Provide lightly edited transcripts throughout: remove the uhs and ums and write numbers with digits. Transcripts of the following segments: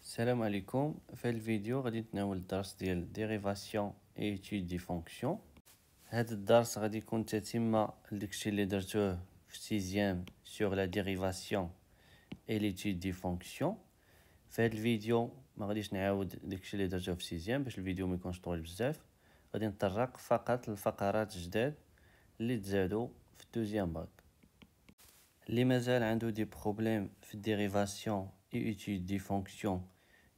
السلام عليكم. في الفيديو غادي نتناول الدرس ديال ديريفاسيون اي ايتود دي فونكسيون. هذا الدرس غادي يكون تتمه لداكشي اللي درتوه في سيزيام سور لا ديريفاسيون اي ليتود دي فونكسيون. في هذا الفيديو ما غاديش نعاود داكشي اللي درتوه في سيزيام باش الفيديو ما يكونش طويل بزاف. غادي نتطرق فقط للفقرات جداد اللي تزادوا في الدوزيام باك. اللي مازال عنده دي بروبليم في الديريفاسيون اي ايتود دي فونكسيون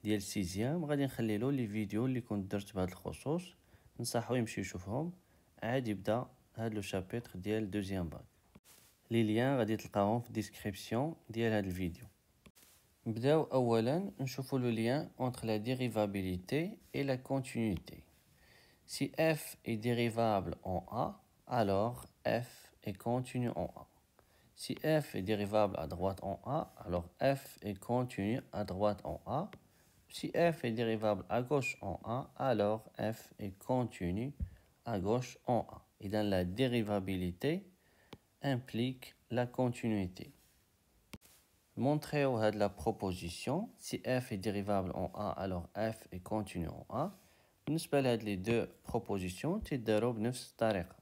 ديال سيزيام غادي نخليلو لي فيديو اللي كنت درت بهذا الخصوص، نصحو يمشي يشوفهم عاد يبدا هاد لو شابيتر ديال دوزيام باك. لي ليان غادي تلقاهم في الديسكريبسيون ديال هاد الفيديو. نبداو اولا نشوفو لو ليان entre la dérivabilité et la continuité. Si f est dérivable en a, alors f est continu en a. Si f est dérivable à droite en a, alors f est continu à droite en a. Si f est dérivable à gauche en a, alors f est continu à gauche en a. Et dans la dérivabilité implique la continuité. Montrez la proposition. Si f est dérivable en a, alors f est continu en a. بالنسبة لهاد les deux propositions تيدارو بنفس الطريقة.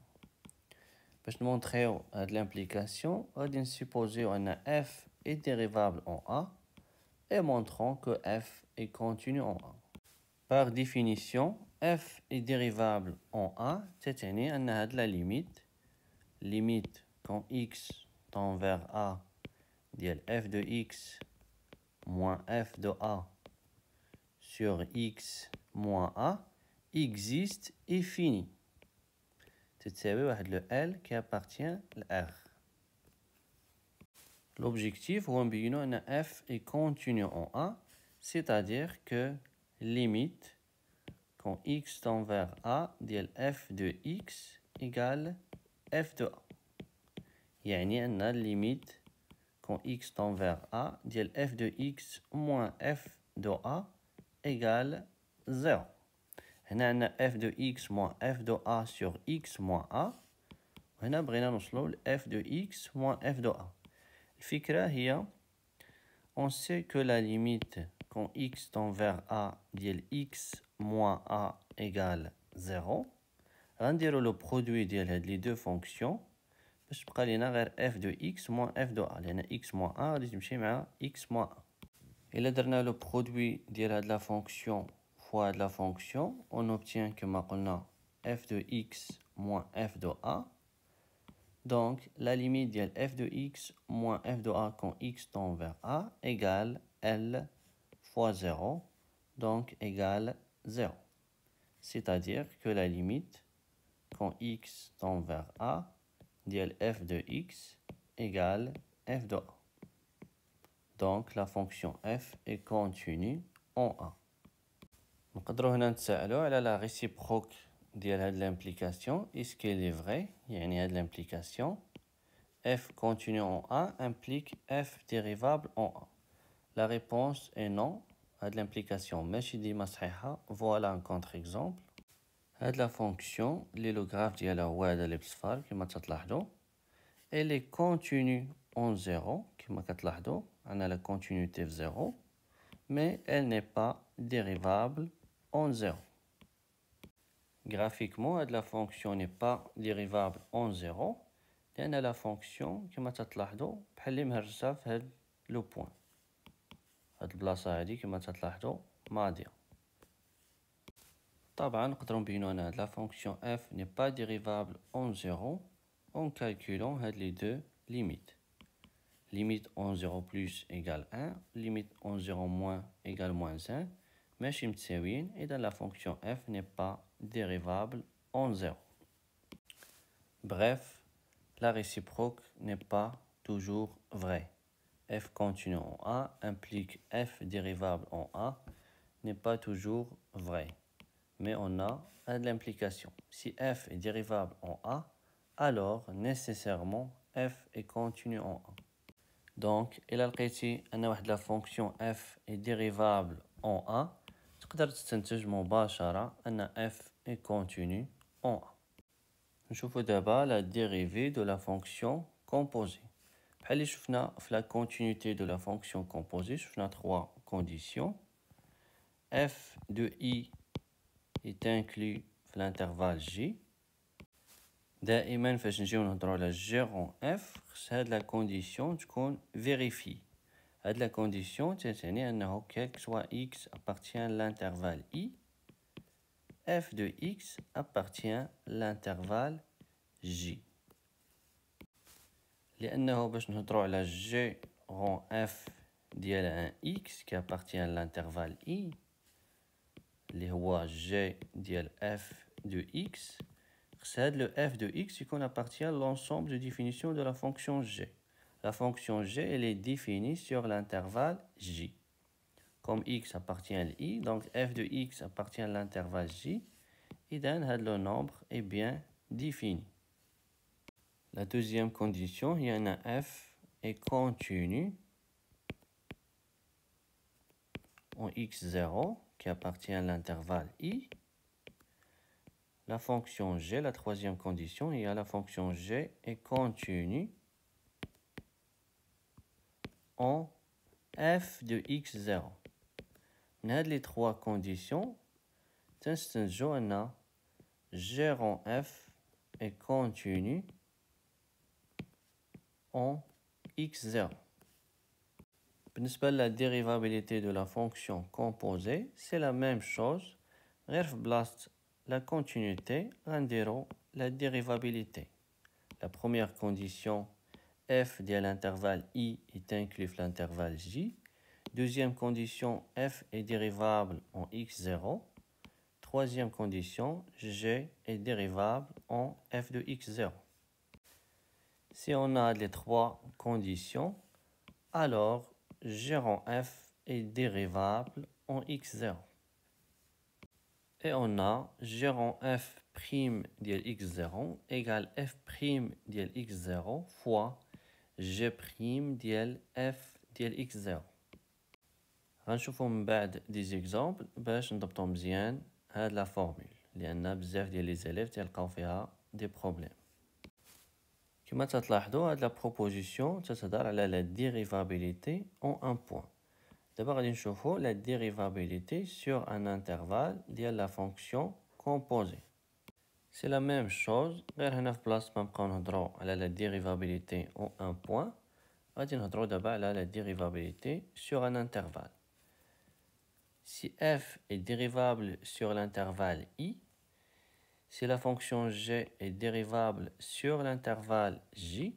باش نمونطريو هاد l'implication غادي نسيبوزيو أن f est dérivable en a et montrons que f est continu en a. Par définition, f est dérivable en a تتعني أن هاد la limite quand x tend vers a ديال f de x moins f de a sur x moins a existe et finit. تتساوي واحد le L qui appartient à R. L'objectif هو نبينو أن f est continu en A, c'est-à-dire que limite quand x tend vers A ديال f de x égale f de A. يعني أن limite quand x tend vers A ديال f de x moins f de A égale 0. هنا عندنا f de x moins f de A sur x moins A. وهنا بغينا نوصلو ل f de x moins f de A. الفكرة هي on sait que la limite quand x tend vers A ديال x moins A égale 0. غنديرو لو برودوي ديال هاد لي دو فونكسيون باش تبقى لينا غير f de x moins f de A لأن x moins A غادي تمشي مع x moins A. إلا درنا لو برودوي ديال هاد لا فونكسيون fois هاد لا فونكسيون on obtient كما قلنا f de x moins f de A. Donc, la limite de f de x moins f de a quand x tend vers a égale L fois 0, donc égale 0. C'est-à-dire que la limite quand x tend vers a de f de x égale f de a. Donc, la fonction f est continue en a. نقدروا هنا نتساءلوا على la réciproque ديال هاد l'implication. Est-ce qu'elle est vraie؟ يعني هاد l'implication f continu en A implique f dérivable en A. La réponse est non. هاد l'implication ماشي ديما صحيحة. Voilà un contre-exemple. هاد la fonction اللي لو graphe ديالها هو هذا اللي بصفار كما تلاحظوا. Elle est continue en 0 كما كتلاحظوا. عندنا la continuité في 0 mais elle n'est pas dérivable en 0. Graphiquement, la fonction n'est pas dérivable en 0 لأن la fonction كما تلاحظوا بحال اللي مهرسة في هاد لو بوين. هاد البلاصة هادي كما تلاحظوا ماضية. طبعا نقدروا نبينو أن هاد la fonction f n'est pas dérivable en 0 en calculant هاد les deux limites. Limite en 0 plus égale 1, limite en 0 moins égale moins 1. ماشي متساويين إذا la fonction f n'est pas dérivable en 0. Bref, la réciproque n'est pas toujours vraie. F continu en A implique f dérivable en A n'est pas toujours vrai. Mais on a de l'implication. Si f est dérivable en A, alors nécessairement f est continu en A. Donc, إلا لقيتي أن واحد la fonction f est dérivable en A, تقدر تستنتج مباشرة أن f est continu en A. نشوفو دابا la dérivée de la fonction composée. بحال اللي شفنا في la continuité de la fonction composée شفنا 3 conditions. f de i est inclus في l'intervalle j. دائما فاش نجيو نهضروا على g rond f خص هاد لا كونديسيون تكون فيريفي. هاد لا كونديسيون تعني انه quel que soit x appartient à l'intervalle i, f de x appartient à l'intervalle j. لأنه باش نهضروا على g rond f ديال un x qui appartient à l'intervalle i اللي هو g ديال f de x, خص هاد le f de x يكون appartient à l'ensemble de définition de la fonction g. La fonction g elle est définie sur l'intervalle j. Comme x appartient à i, donc f de x appartient à l'intervalle j, et donc le nombre est bien défini. La deuxième condition, il y a un f est continu en x0 qui appartient à l'intervalle i. La fonction g, la troisième condition, il y a la fonction g est continue en f de x0. Dans les trois conditions, تنستنتجو أن g rond f est continu en x0. بالنسبة la dérivabilité de la fonction composée, c'est la même chose. غير في بلاصة la continuité, غنديرو la dérivabilité. La première condition, f de l'intervalle i est inclus dans l'intervalle j. Deuxième condition, f est dérivable en x0. Troisième condition, g est dérivable en f de x0. Si on a les trois conditions, alors g rond f est dérivable en x0. Et on a g rond f prime de x0 égale f prime de x0 fois g prime de f de x0. غنشوفو من بعد des exemples باش نضبطو مزيان هاد لا فورمول لأن بزاف ديال لي زيليف تلقاو فيها دي بروبليم. كما تلاحظوا هاد لا بروبوزيسيون تتهضر على لا ديريفابيليتي اون ان بوين. دابا غادي نشوفوا لا ديريفابيليتي سور ان انترفال ديال لا فونكسيون كومبوزي. سي لا ميم شوز غير هنا في بلاصه ما نبقاو نهضروا على لا ديريفابيليتي اون ان بوين غادي نهضروا دابا على لا dérivabilité sur un intervalle. Si f est dérivable sur l'intervalle i, si la fonction g est dérivable sur l'intervalle j,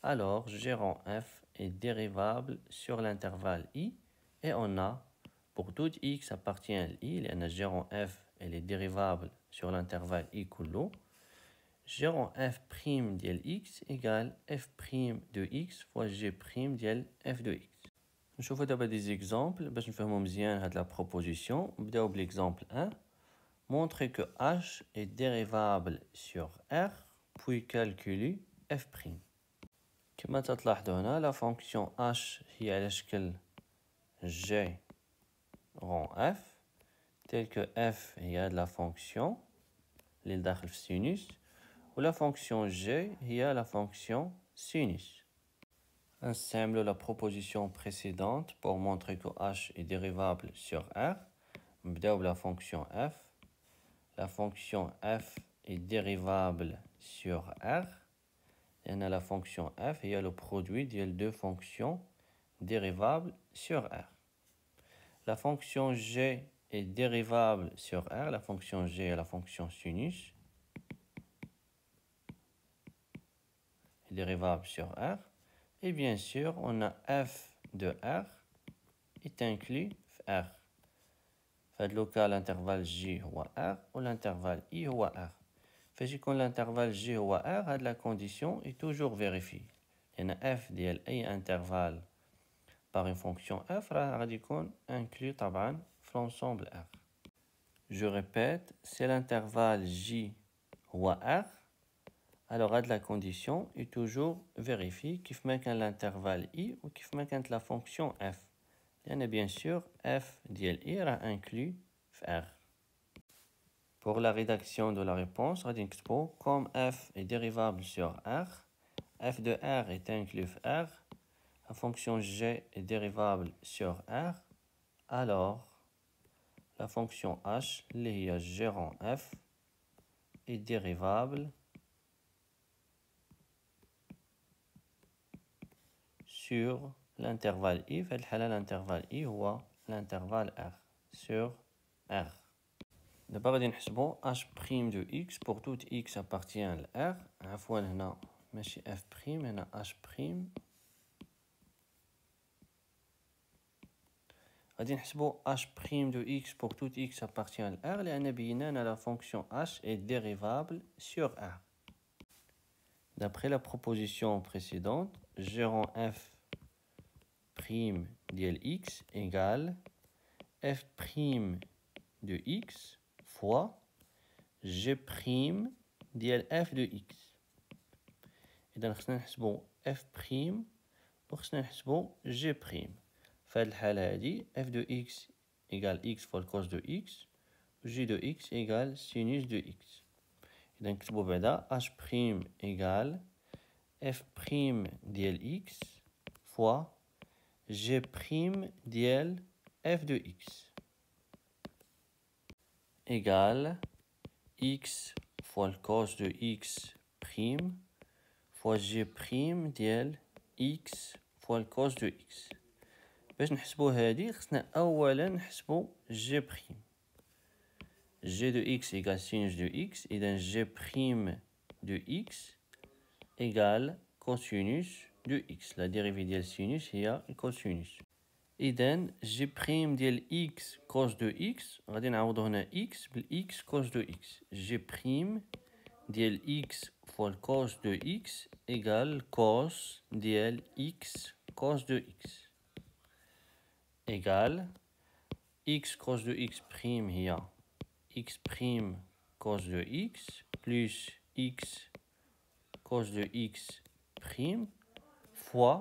alors g rond f est dérivable sur l'intervalle i, et on a, pour tout x appartient à i, لأن g rond f elle est dérivable sur l'intervalle i كله, g rond f prime ديال x égale f prime de x fois g prime ديال f de x. نشوفوا دابا des exemples باش نفهموا مزيان هاد la proposition. نبداو l'exemple 1. Montrer que h est dérivable sur r puis calculer f prime. كما تلاحظوا هنا la fonction h هي على شكل g rond f tel que f هي هاد la fonction اللي داخل في sinus و la fonction g هي la fonction sinus. نستعملوا la proposition précédente pour montrer que h est dérivable sur r. نبداو بلا fonction f. La fonction f est dérivable sur r. لأن la fonction f هي le produit ديال deux fonctions dérivables sur r. La fonction g est dérivable sur r. La fonction g est la fonction sinus. Est dérivable sur r. Et bien sûr, on a f de r est inclus في r. في le cas l'intervalle j هو r ou l'intervalle i هو r. فاش يكون l'intervalle j هو r, هاد la condition est toujours vérifiée. لأن f ديال أي intervalle par une fonction f راه غادي يكون inclus طبعا في l'ensemble r. Je répète, si l'intervalle j هو r, alors la condition est toujours vérifiée كيف ما كان l'intervalle i ou كيف ما كانت la fonction f. لأن bien sûr f ديال i راه inclus في r. Pour la rédaction de la réponse, غادي نكتبو comme f est dérivable sur r, f de r est inclus في r, la fonction g est dérivable sur r, alors la fonction h اللي هي gérant f est dérivable sur l'intervalle i. في هذه الحالة l'intervalle i هو l'intervalle r sur r. دابا غادي نحسبو h' de x pour tout x appartient à r. عفوا هنا ماشي f'، هنا h'. غادي نحسبو h' de x pour tout x appartient à r لأن بينا la fonction h est dérivable sur r. D'après la proposition précédente, gérant f' ديال x égale f' de x fois g' ديال f de x. إذا خصنا نحسبو f' وخصنا نحسبو g'. في هذه الحالة هادي f de x égale x fois le cos de x و g de x égale sinus de x. إذا نكتبو بعدا h' égale f' ديال x fois g' ديال f de x égale x fois le cos de x prime fois g' ديال x fois le cos de x. باش نحسبو هادي خصنا اولا نحسبو g'. g de x égale sinus de x. إذا g' de x égale cosinus de x. La dérivée ديال sinus هي cosinus. إذا g' ديال x cos de x غادي نعوضو هنا x بالx cos de x. g' ديال x fois le cos de x égale cos ديال x cos de x égale x cos de x prime هي x prime cos de x plus x cos de x prime fois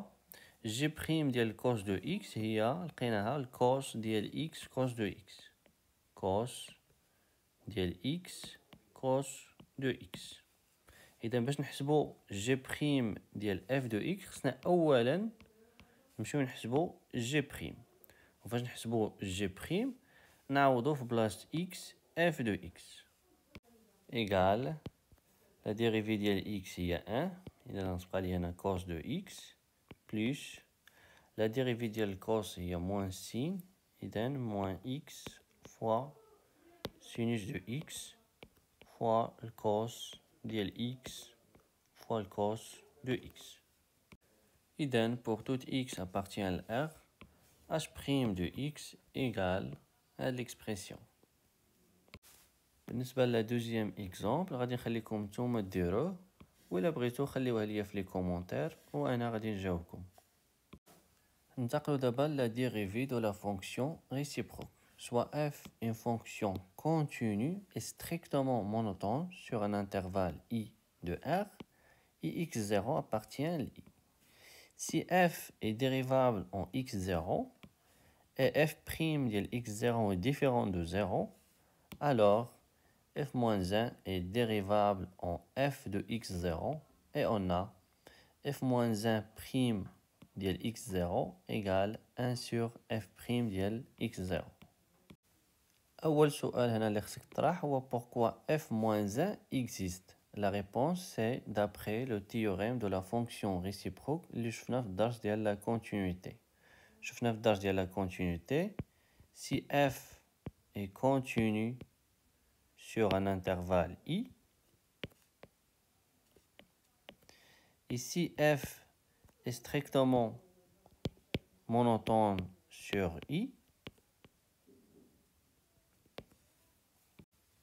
g' ديال cos de x هي لقيناها الكوس ديال x cos de x. cos ديال x cos de x. إذا باش نحسبو g' ديال f de x خصنا أولا نمشيو نحسبو g'. وفاش نحسبو g' نعوضو في بلاصة x f de x égale la dérivée ديال x هي 1. إذا غتبقى لي هنا cos de x plus la dérivée ديال cos هي moins sin. إذا moins x fois sinus de x fois le cos ديال x fois le cos de x. إذا pour tout x appartient à R, h' de x égale à l'expression. بالنسبة ل deuxième exemple غادي نخليكم نتوما ديروه وإلا بغيتو خليوه ليا في لي كومونتير وأنا غادي نجاوبكم. ننتقلو دابا la dérivée de la fonction réciproque. Soit f une fonction continue et strictement monotone sur un intervalle i de R, et x0 appartient à i. Si f est dérivable en x0 et f' de x0 est différent de 0, alors f-1 est dérivable en f de x0 et on a f-1' de x0 égale 1 sur f' de x0. أول سؤال هنا اللي خصك تطرح هو pourquoi f-1 existe. La réponse c'est d'après le théorème de la fonction réciproque اللي شفنا في الدرس ديال la continuité. شفنا في الدرس ديال la continuité si f est continu sur un intervalle i et si f est strictement monotone sur i,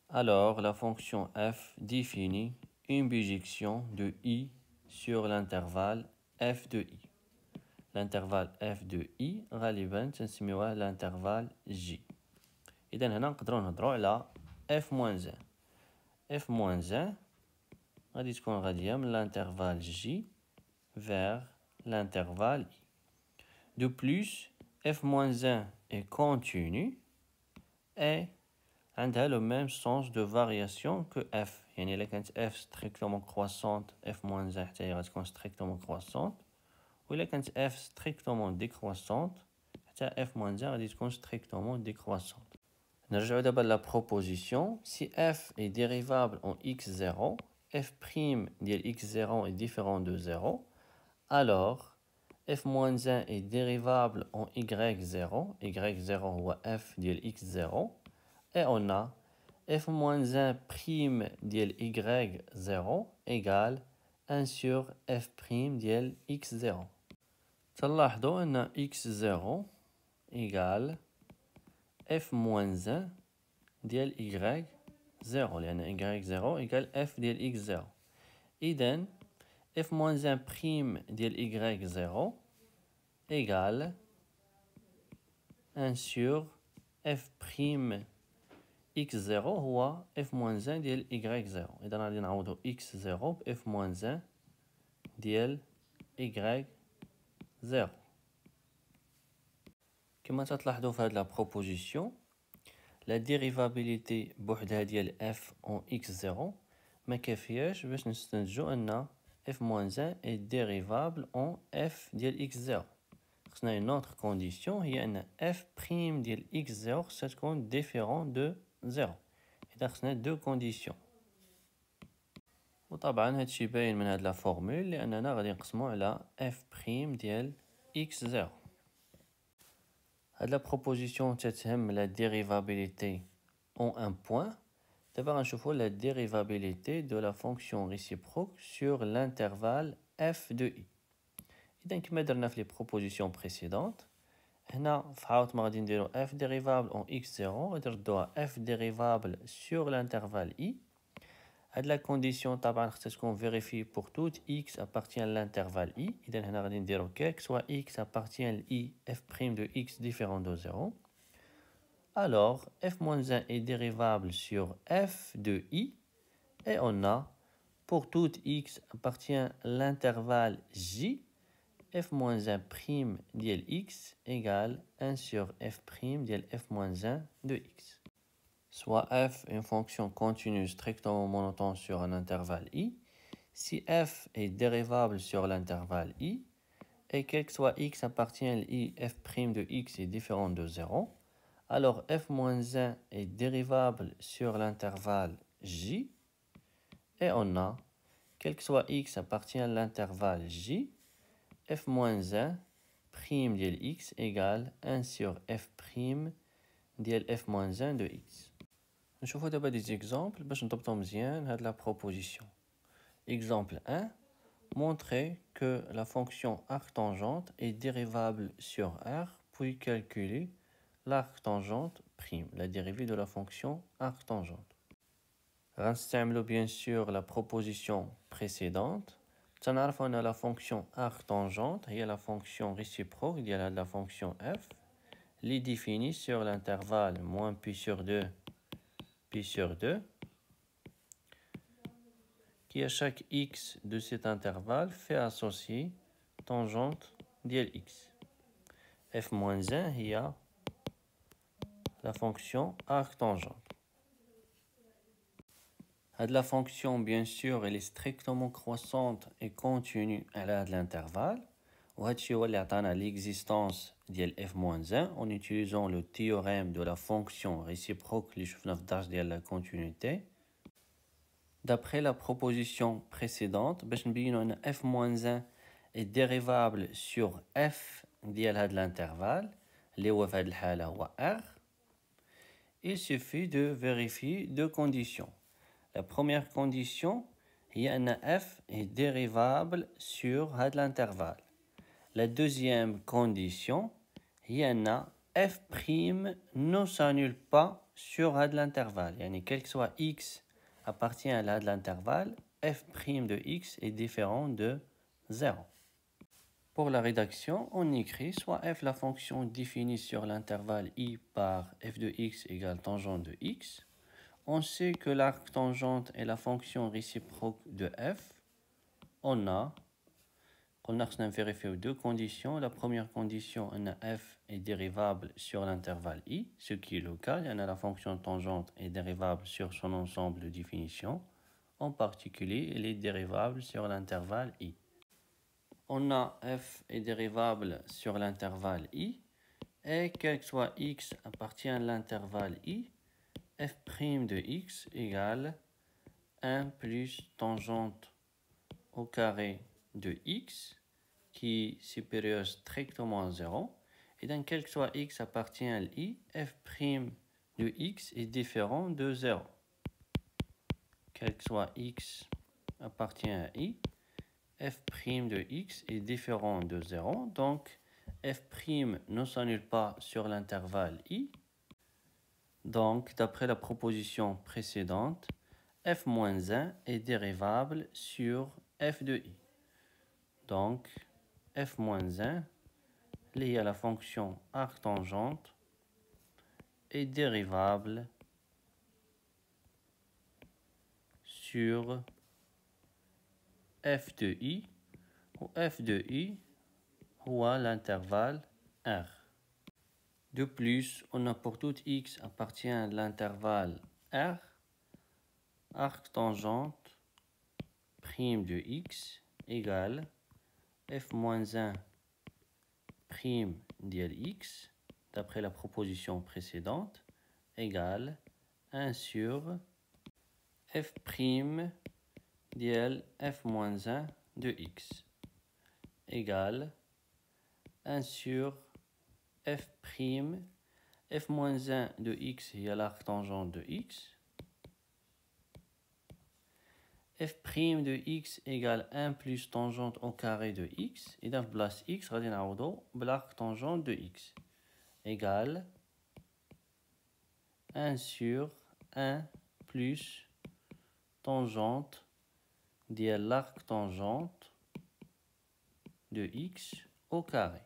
alors la fonction f définit une bijection de i sur l'intervalle f de i. L'intervalle f de i غالبا تنسميوه l'intervalle j. إذا هنا نقدروا نهضروا على f-1. f-1 غادي تكون غادية من l'intervalle j vers l'intervalle i. De plus, f-1 est continu et عندها le même sens de variation que f. يعني إلا كانت f strictement croissante f-1 حتى هي غتكون strictement croissante وإلا كانت f strictement décroissante حتى f-1 غادي تكون strictement décroissante. نرجعو دابا la proposition. Si f est dérivable en x0, f' ديال x0 est différent de 0, alors f-1 est dérivable en y0, y0 هو f ديال x0, et on a f-1' ديال y0 égale 1 sur f' ديال x0. تلاحظوا أن x0 égale f-1 ديال y0 لأن y0 égale f ديال x0. إذن f-1' ديال y0 égale 1 sur f' x0 هو f-1 ديال y0. إذن غادي نعوضو x0 ب f-1 ديال y0. كما تلاحظوا في هاد لا بروبوزيسيون لا ديريفابيليتي بوحدها ديال f en x0 ما كافياش باش نستنتجو أن f-1 est dérivable en f ديال x0. خصنا une autre condition هي أن f' ديال x0 خصها تكون différent de 0. إذا خصنا دو كونديسيون. وطبعا هادشي باين من هاد لا فورمول لأننا غادي نقسمو على f' ديال x0. هاد لا بروبوزيسيون تتهم لا ديريفابيليتي en un point. دابا غنشوفو لا ديريفابيليتي دو لا فونكسيون ريسيبروك sur l'intervalle f de i. إذا كما درنا في لي بروبوزيسيون بريسيدونت هنا في حاوط ما غادي نديرو f ديريفابل en x0 غادي نردوها f ديريفابل sur l'intervalle i. هاد لا كونديسيون طبعا خصها تكون vérifiée pour toute x appartient à l'intervalle i. إذا هنا غادي نديرو quel que soit x appartient à i f' de x différent de 0. Alors f-1 est dérivable sur f de i et on a pour toute x appartient à l'intervalle j f-1' ديال x égale 1 sur f' ديال f-1 de x. Soit f est une fonction continue strictement monotone sur un intervalle i. Si f est dérivable sur l'intervalle i, et quel que soit x appartient à i f' de x est différent de 0, alors f-1 est dérivable sur l'intervalle j, et on a, quel que soit x appartient à l'intervalle j, f-1' prime ديال x égale 1 sur f' ديال f-1 de x. نشوفو دابا des exemples باش نضبطو مزيان هاد la proposition. Exemple 1. Montrer que la fonction arctangente est dérivable sur R, puis calculer l'arctangente prime, la dérivée de la fonction arctangente. غنستعملو bien sûr la proposition précédente. تنعرفو أن la fonction arctangente هي la fonction réciproque ديال هاد la fonction f اللي définie sur l'intervalle moins pi sur 2 pi sur 2 qui à chaque x de cet intervalle fait associer tangente ديال x. f-1 هي la fonction arctangente. La fonction, bien sûr, elle est strictement croissante et continue à l'intervalle. On a l'existence de f-1 en utilisant le théorème de la fonction réciproque de la continuité. D'après la proposition précédente, f-1 est dérivable sur f de l'intervalle, R. Il suffit de vérifier deux conditions. La première condition, f est dérivable sur l'intervalle. La deuxième condition, f' ne s'annule pas sur l'intervalle. Quel que soit x appartient à l'intervalle, f' de x est différent de 0. Pour la rédaction, on écrit soit f la fonction définie sur l'intervalle i par f de x égale tangente de x. On sait que l'arctangente est la fonction réciproque de f. On a vérifié deux conditions. La première condition, f est dérivable sur l'intervalle i, ce qui est le cas. La fonction tangente est dérivable sur son ensemble de définitions. En particulier, elle est dérivable sur l'intervalle i. On a f est dérivable sur l'intervalle i, et quel que soit x appartient à l'intervalle i, f' de x égale 1 plus tangente au carré de x qui est supérieur strictement à 0. Et donc, quel que soit x appartient à i, f' de x est différent de 0. Quel que soit x appartient à i, f' de x est différent de 0. Donc, f' ne s'annule pas sur l'intervalle i. Donc, d'après la proposition précédente, f-1 est dérivable sur f de i. Donc, f-1, lié à la fonction arctangente, est dérivable sur f de i, où f de i ou à l'intervalle r. De plus, on a pour tout x appartient à l'intervalle r, arctangente prime de x égale f-1 prime d'l x, d'après la proposition précédente, égale 1 sur f' d'l f-1 de x, égale 1 sur f', f-1 de x est l'arctangente de x, f' de x égale 1 plus tangente au carré de x, et dans place x, غادي نعوضو بالarctangente de x, égale 1 sur 1 plus tangente de l'arctangente de x au carré.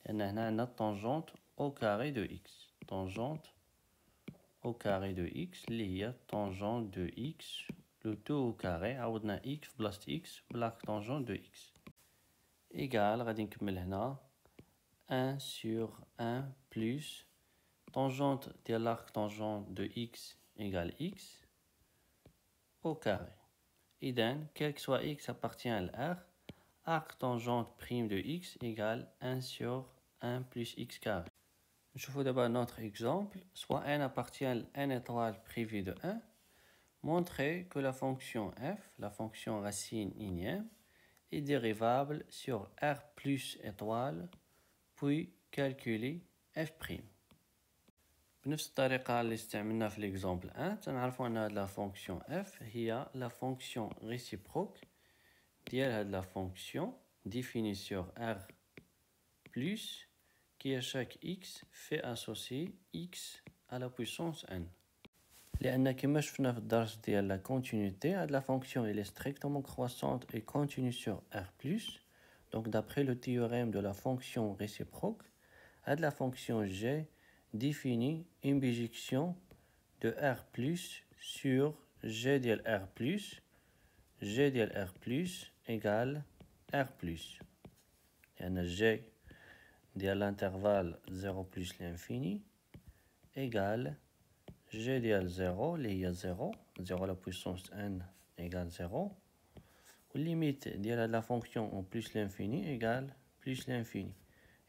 لأن هنا عندنا tangente au carré de x. Tangente au carré de x اللي هي tangente de x le tout au carré عوضنا x بلاصة x بالarctangente de x. Égal غادي نكمل هنا 1 sur 1 plus tangente de l'arctangente de x égale x au carré. إذن quel que soit x appartient à r, arctangente prime de x égale 1 sur 1 plus x carré. نشوفوا d'abord notre exemple. Soit n appartient à n étoile privée de 1. Montrer que la fonction f, la fonction racine unième, est dérivable sur r plus étoile, puis calculer f'. بنفس الطريقة اللي استعملنا في l'exemple 1 تنعرفوا أن هاد la fonction f هي la fonction réciproque ديال هاد la fonction définie sur r plus qui à chaque x fait associer x à la puissance n. لأن كما شفنا في الدرس ديال la continuité هاد la fonction elle est strictement croissante et continue sur r plus. Donc d'après le théorème de la fonction réciproque, هاد la fonction g définit une bijection de r plus sur g ديال r plus, g ديال r plus égale r plus. لأن g ديال l'intervalle 0 plus l'infini égale g ديال 0 اللي هي 0 à la puissance n égale 0 و limite ديال la fonction en plus l'infini égale plus l'infini.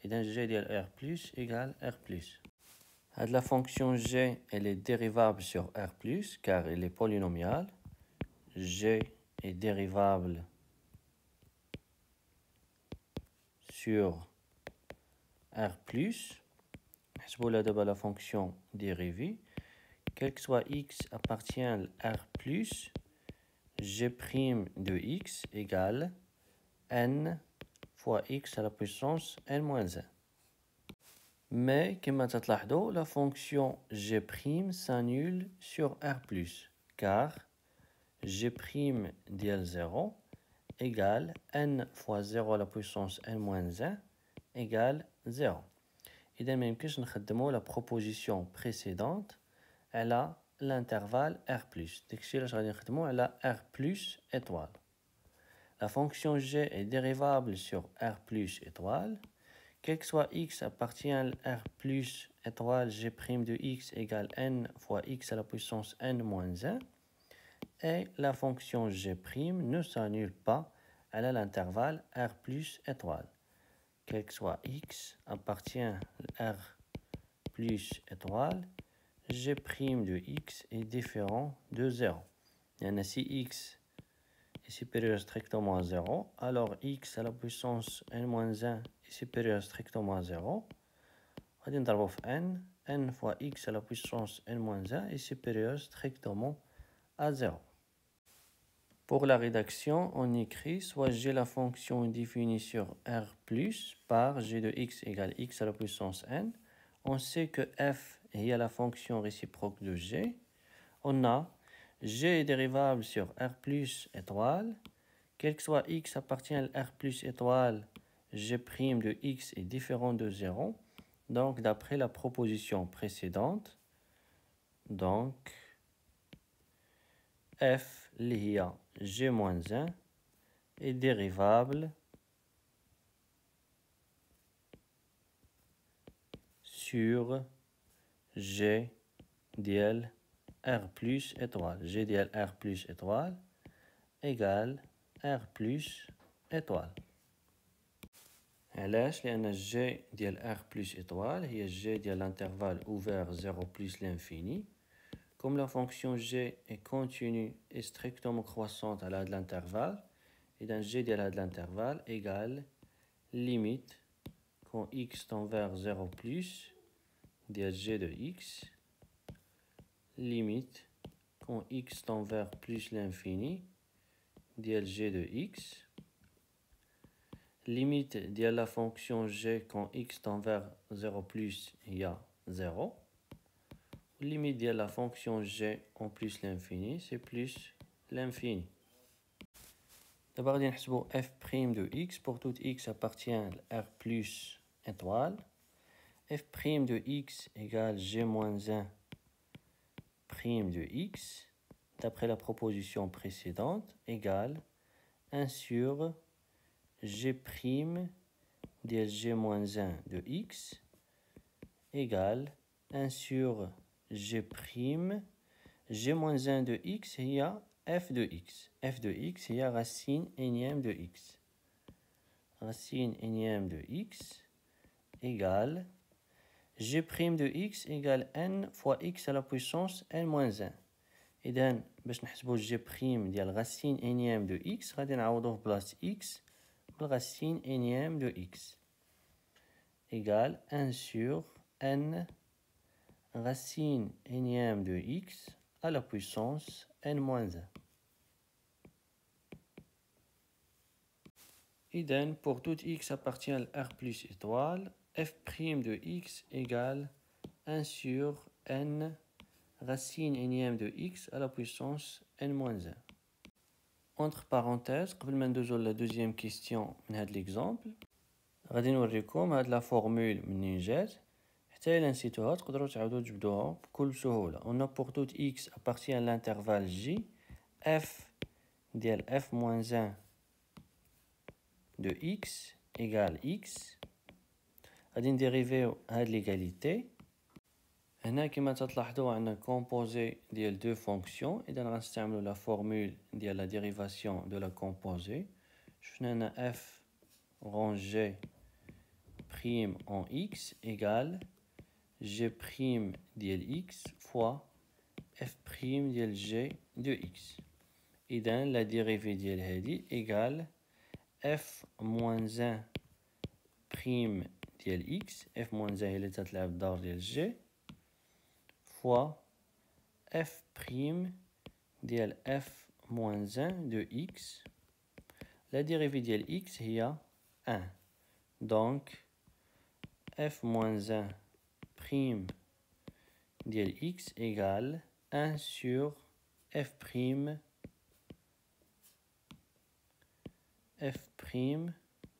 Et donc g ديال r plus égale r plus. La fonction g elle est dérivable sur r plus car elle est polynomiale. G est dérivable sur r plus. نحسبوا لها دابا la fonction dérivée. Quel que soit x appartient à r plus, g' de x égale n fois x à la puissance n-1. Mais, comme تلاحظوا, la fonction g' s'annule sur r plus, car g' ديال 0 égale n fois 0 à la puissance n-1 égale 0. إذا ما يمكنش نخدموا la proposition précédente على l'intervalle r plus. داكشي علاش غادي نخدموا على r plus étoile. La fonction g est dérivable sur r plus étoile. Quel que soit x appartient à r plus étoile g' de x égale n fois x à la puissance n-1. Et la fonction g' ne s'annule pas à l'intervalle r plus étoile. Quel que soit x appartient à r plus étoile, g' de x est différent de 0. Et si x est supérieur strictement à 0, alors x à la puissance n-1 est supérieur strictement à 0. On va نضربو في n fois x à la puissance n-1 est supérieur strictement à 0. Pour la rédaction, on écrit soit g la fonction définie sur R plus par g de x égale x à la puissance n. On sait que f est la fonction réciproque de g. On a g est dérivable sur R plus étoile. Quel que soit x appartient à R plus étoile, g' de x est différent de 0. Donc, d'après la proposition précédente, donc, f lié g-1 est dérivable sur g ديال R plus étoile. G ديال R plus étoile égale R plus étoile. علاش؟ لأن g ديال R plus étoile هي g ديال l'intervalle ouvert 0 plus l'infini. Comme la fonction g est continue et strictement croissante à l'âge de l'intervalle, et donc g de l'intervalle égale limite quand x tend vers 0 plus de g de x, limite quand x tend vers plus l'infini de g de x, limite de la fonction g quand x tend vers 0 plus il y a 0. Limite de la fonction g en plus l'infini, c'est plus l'infini. D'abord, on va f' de x. Pour tout x appartient à R plus étoile. F' de x égale g-1 prime de x, d'après la proposition précédente, égale 1 sur g' de g-1 de x, égale 1 sur g', g-1 de x, il y a f de x. F de x, il y a racine énième de x. Racine énième de x égale g' de x égale n fois x à la puissance n-1. إذن باش نحسبو g' ديال racine énième de x غادي نعوضوه بلاصة x بالracine énième de x égale 1 sur n racine énième de x à la puissance n-1. Idem, pour tout x appartient à R plus étoile, f' de x égale 1 sur n racine énième de x à la puissance n-1. Entre parenthèses, قبل ما ندوزو la deuxième question من هذا l'exemple, غادي نوريكم هاد la formule منين جات. حتى إلا نسيتوها تقدروا تعاودوا تجبدوها بكل سهولة. On a pour tout x appartient à l'intervalle j, f ديال f-1 de x égale x. غادي نديريفيو هاد ليغاليتي. هنا كما تلاحظوا عندنا كومبوزي ديال دو فونكسيون. اذا غنستعملوا لا فورمول ديال لا ديريفاسيون دو لا كومبوزي. شفنا هنا f rond g prime en x égale g prime ديال x fois f prime ديال g de x. إذا la dérivée ديال هادي égale f moins 1 prime ديال x, f moins 1 هي اللي تتلعب الدور ديال g, fois f prime ديال f moins 1 de x. La dérivée ديال x هي 1. Donc f moins 1 prime ديال x égale 1 sur f prime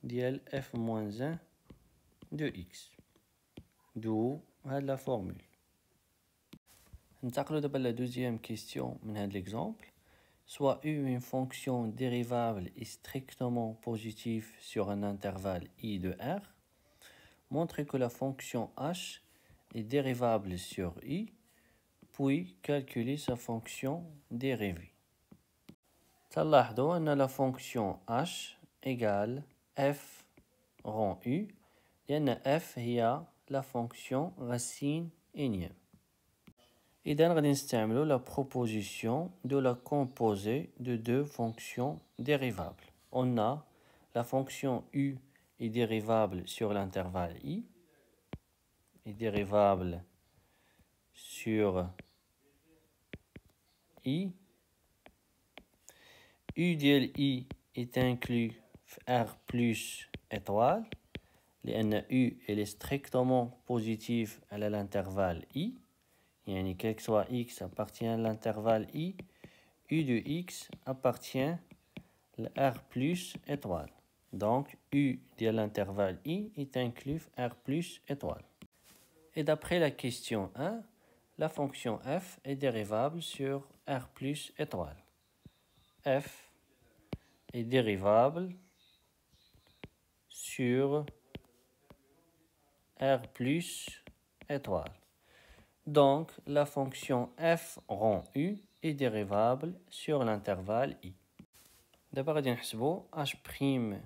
ديال f moins 1 de x. D'où la formule. ننتقلوا دابا la deuxième question من هذا l'exemple. Soit u une fonction dérivable est strictement positive sur un intervalle i de r. Montrez que la fonction h est dérivable sur i, puis calculez sa fonction dérivée. تلاحظوا أن la fonction h égale f rond u, لأن f هي la fonction racine énième. إذا غادي نستعملو la proposition de la composée de deux fonctions dérivables. On a la fonction u est dérivable sur l'intervalle I, est dérivable sur I. U ديال I est inclus R plus étoile. لأن U elle est strictement positive à l'intervalle I. يعني quel que soit X appartient à l'intervalle I. U de X appartient à R plus étoile. Donc U de l'intervalle I est inclus R plus étoile. Et d'après la question 1, la fonction f est dérivable sur R plus étoile. F est dérivable sur R plus étoile. Donc, la fonction f rond u est dérivable sur l'intervalle I. D'abord, on va h'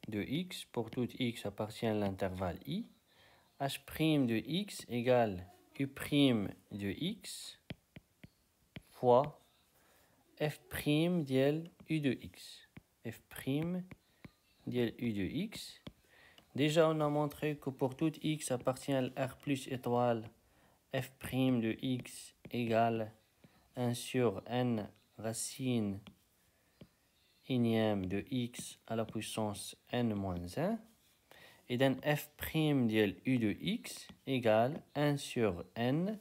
de x pour tout x appartient à l'intervalle I. H' de x égale u' de x fois f' dièle u de x. F' dièle u de x. Déjà, on a montré que pour tout x appartient à R plus étoile, f' de x égale 1 sur n racine énième de x à la puissance n moins 1. Et donc f' dièle u de x égale 1 sur n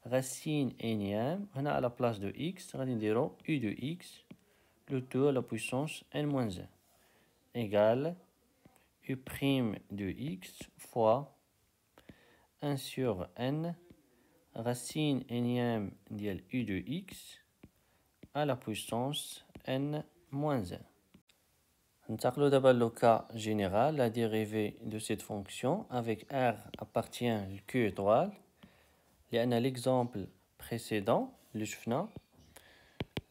racine énième. On a à la place de x, on va dire u de x, le tout à la puissance n moins 1, égale u' de x fois 1 sur n racine énième dièle u de x à la puissance n moins 1. ننتقلوا d'abord le cas général, la dérivée de cette fonction avec R appartient à Q étoile. لأن l'exemple précédent, اللي شفنا,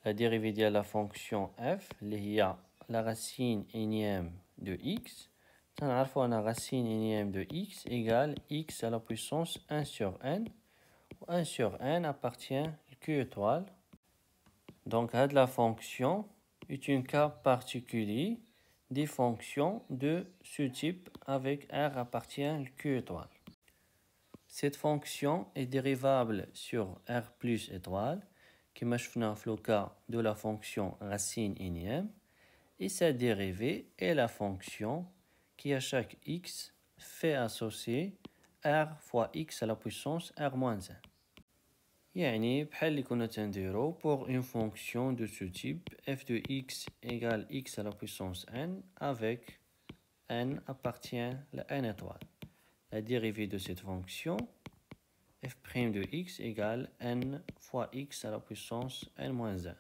la dérivée de la fonction f, اللي هي la racine énième de x, on a racine énième de x égale x à la puissance 1 sur n, où 1 sur n appartient à Q étoile. Donc, la fonction est un cas particulier des fonctions de ce type avec R appartient à Q étoile. Cette fonction est dérivable sur R plus étoile, qui marche dans le cas de la fonction racine énième, et sa dérivée est la fonction qui à chaque x fait associer R fois x à la puissance R moins 1. يعني بحال اللي كنا تنديرو pour une fonction de ce type f de x égale x à la puissance n avec n appartient à n étoile. La dérivée de cette fonction f' de x égale n fois x à la puissance n moins 1.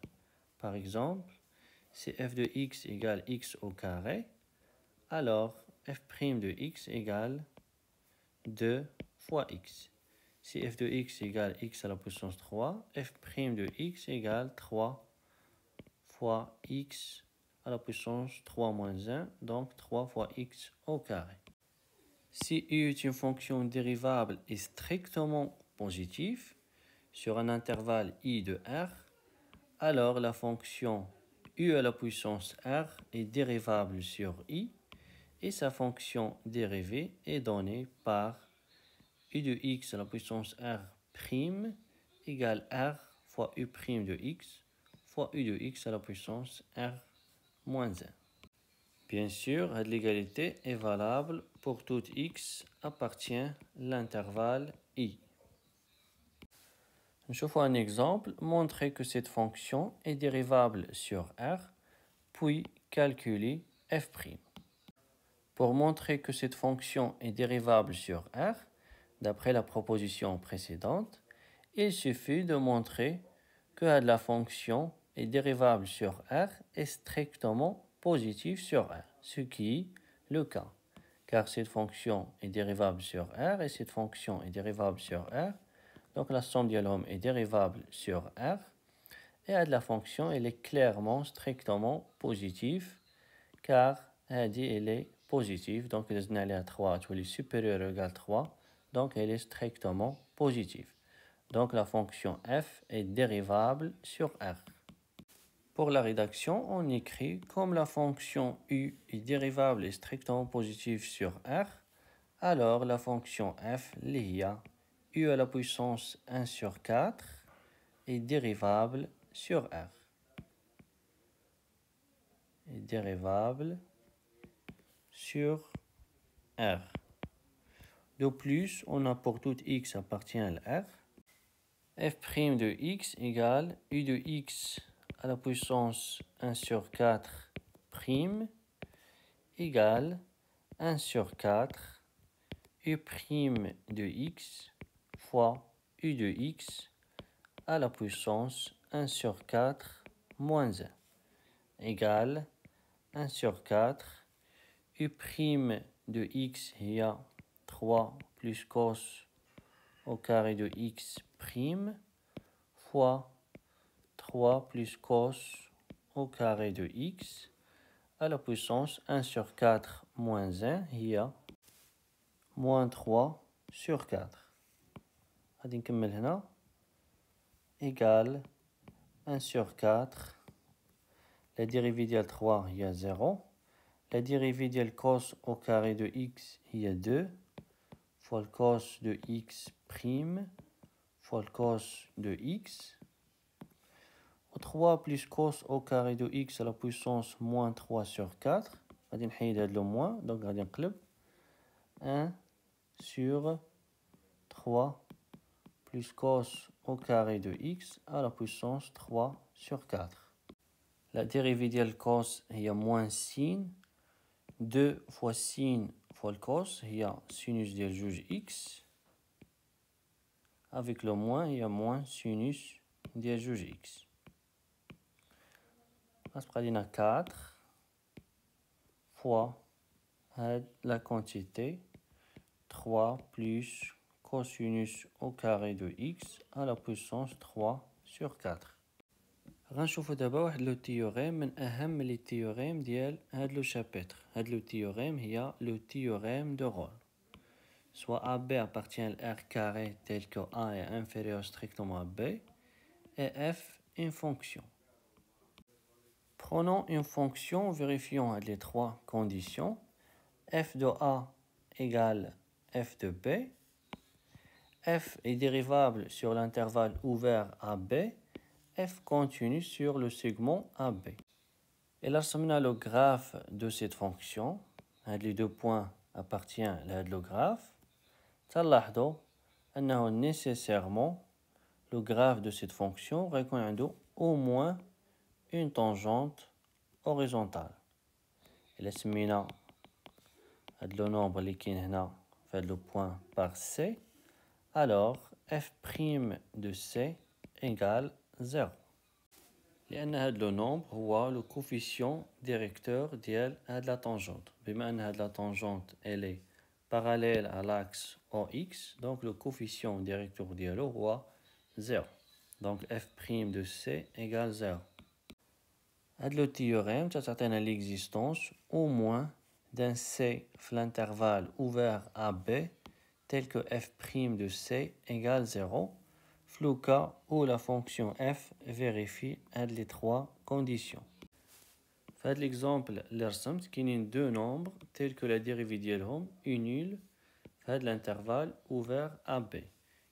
Par exemple, si f de x égale x au carré, alors f' de x égale 2 fois x. Si f de x égale x à la puissance 3, f' de x égale 3 fois x à la puissance 3 moins 1, donc 3 fois x au carré. Si u est une fonction dérivable et strictement positive sur un intervalle i de r, alors la fonction u à la puissance r est dérivable sur i et sa fonction dérivée est donnée par u de x à la puissance r' égale r fois u' de x fois u de x à la puissance r moins 1. Bien sûr, l'égalité est valable pour tout x appartient à l'intervalle i. Je fais un exemple, montrer que cette fonction est dérivable sur r, puis calculer f'. Pour montrer que cette fonction est dérivable sur r, d'après la proposition précédente, il suffit de montrer que la fonction est dérivable sur r est strictement positive sur r, ce qui est le cas, car cette fonction est dérivable sur r et cette fonction est dérivable sur r, donc la somme de l'homme est dérivable sur r, et la fonction elle est clairement strictement positive, car elle est positive, donc elle est à 3, elle est supérieure ou égale 3, donc elle est strictement positive. Donc la fonction f est dérivable sur R. Pour la rédaction, on écrit comme la fonction u est dérivable et strictement positive sur R, alors la fonction f, u à la puissance 1 sur 4, est dérivable sur R. Est dérivable sur R. De plus, on a pour tout x appartient à R, f' de x égale u de x à la puissance 1 sur 4 prime égale 1 sur 4 u' de x fois u de x à la puissance 1 sur 4 moins 1 égale 1 sur 4 u' de x il y a 3 plus cos au carré de x prime fois 3 plus cos au carré de x à la puissance 1 sur 4 moins 1 il y a moins 3 sur 4. غادي نكمل هنا égale 1 sur 4. La dérivée ديال 3 il y a 0. La dérivée ديال cos au carré de x il y a 2 fois le cos de x prime fois le cos de x. 3 plus cos au carré de x à la puissance moins 3 sur 4. غادي نحيد هاد لو moins, donc غادي نقلب 1 sur 3 plus cos au carré de x à la puissance 3 sur 4. La dérivée ديال cos هي moins sin 2 fois sin fois le cos هي sinus ديال جوج x. Avec le moins, il y a moins sinus ديال جوج x. غتبقى لينا 4 fois la quantité 3 plus cosinus au carré de x à la puissance 3 sur 4. غنشوفوا دابا واحد لو تيوريم من اهم لي تيوريم ديال هاد لو شابيتر. هاد لو تيوريم هي لو تيوريم دو رول. Soit AB appartient à R carré tel que A est inférieur strictement à B et F une fonction. Prenons une fonction, vérifions les trois conditions. F de A égale F de B. F est dérivable sur l'intervalle ouvert AB. F continue sur le segment AB. Et là, on a le graphe de cette fonction. Les deux points appartiennent à le graphe. تلاحظوا أنه nécessairement le graphe de cette fonction reconnaît au moins une tangente horizontale. Et là سمينا هاد le nombre اللي كاين هنا في هاد le point par C. Alors f' de C égale 0. لأن هاد le nombre هو le coefficient directeur ديال هاد la tangente. بما أن هاد la tangente elle est parallèle à l'axe OX, donc le coefficient directeur ديالو هو 0. Donc f' de C égale 0. هاد le théorème تعطينا l'existence au moins d'un C في l'intervalle ouvert à B tel que f' de C égale 0, le cas où la fonction f vérifie les trois conditions. Dans l'exemple, il y a deux nombres tels que la dérivée ديالهم est nulle dans l'intervalle ouvert à B,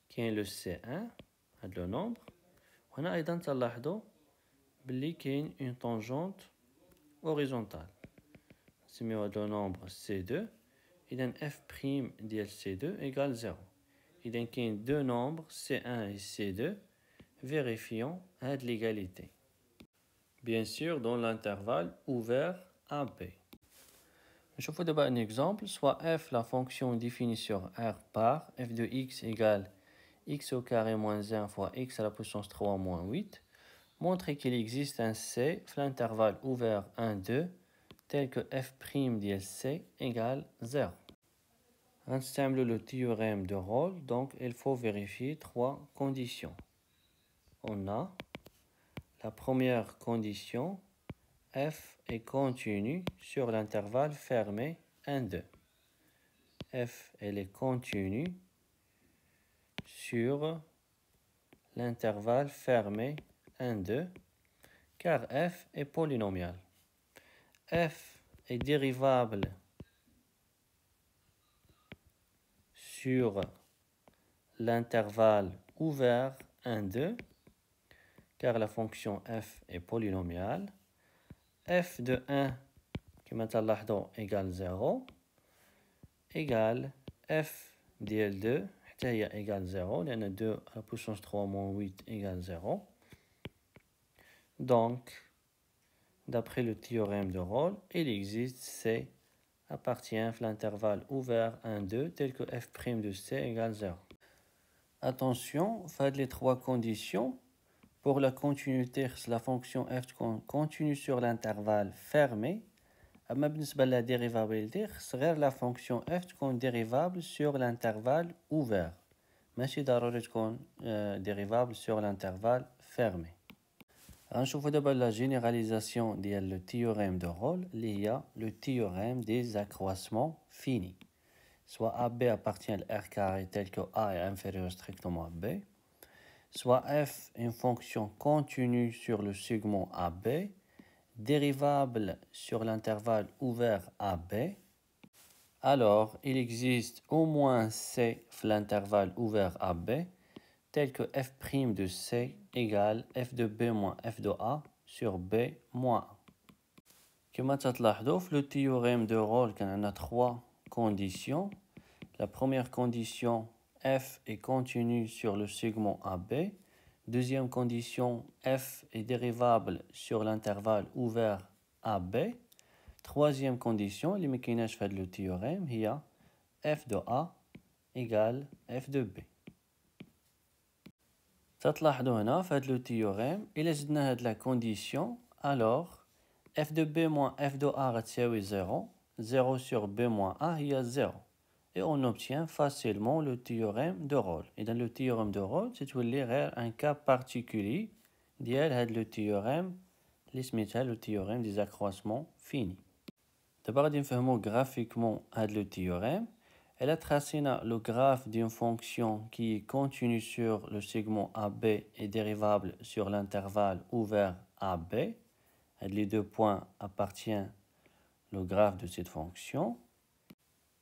qui est le C1, le nombre. On a également تلاحظوا بلي كاين une tangente horizontale. نسميو هذا le nombre C2. إذا f' ديال C2 égale 0. Il y a deux nombres, C1 et C2, vérifiant l'égalité. Bien sûr, dans l'intervalle ouvert AB. Je vous donne un exemple. Soit f, la fonction définie sur R par f de x égale x au carré moins 1 fois x à la puissance 3 moins 8, montre qu'il existe un C, l'intervalle ouvert 1, 2, tel que f' de C égale 0. On utilise le théorème de Rolle, donc il faut vérifier trois conditions. On a la première condition, f est continue sur l'intervalle fermé 1, 2. F elle est continue sur l'intervalle fermé 1, 2, car f est polynomial. F est dérivable sur l'intervalle ouvert 1, 2, car la fonction f est polynomiale. F de 1 كما تلاحظوا égale 0 égale f ديال 2 حتى هي égale 0 لأن 2 à la puissance 3 moins 8 égale 0. Donc, d'après le théorème de Rolle, il existe C appartient à l'intervalle ouvert 1, 2 tel que f' de C égale 0. Attention, faites les trois conditions. Pour la continuité, la fonction f continue sur l'intervalle fermé. أما بالنسبة لا dérivabilité غير la fonction f تكون dérivable sur l'intervalle ouvert. ماشي ضروري تكون dérivable sur l'intervalle fermé. غنشوفوا دابا la généralisation ديال le théorème de Rolle اللي هي le théorème des accroissements finis. Soit AB appartient à R carré tel que A est inférieur strictement à B. Soit f est une fonction continue sur le segment AB, dérivable sur l'intervalle ouvert AB, alors il existe au moins C l'intervalle ouvert AB, tel que f' de C égale f de B moins f de A sur B moins A. Comme تلاحظوا في le théorème de Rolle on a trois conditions. La première condition, f est continue sur le segment AB. Deuxième condition, f est dérivable sur l'intervalle ouvert AB. Troisième condition, اللي ما كايناش في le théorème, هي f de A égale f de B. تلاحظوا هنا في le théorème, إلا زدنا هاد la condition, alors f de B moins f de A غتساوي 0. 0 sur B moins A هي 0. Et on obtient facilement le théorème de Rolle. Et dans le théorème de Rolle, c'est un cas particulier ديال le théorème اللي سميتها le théorème des accroissements finis. D'abord, غادي نفهموا graphiquement le théorème. Elle a tracé le graphe d'une fonction qui est continue sur le segment AB et dérivable sur l'intervalle ouvert AB. Les deux points appartiennent au graphe de cette fonction.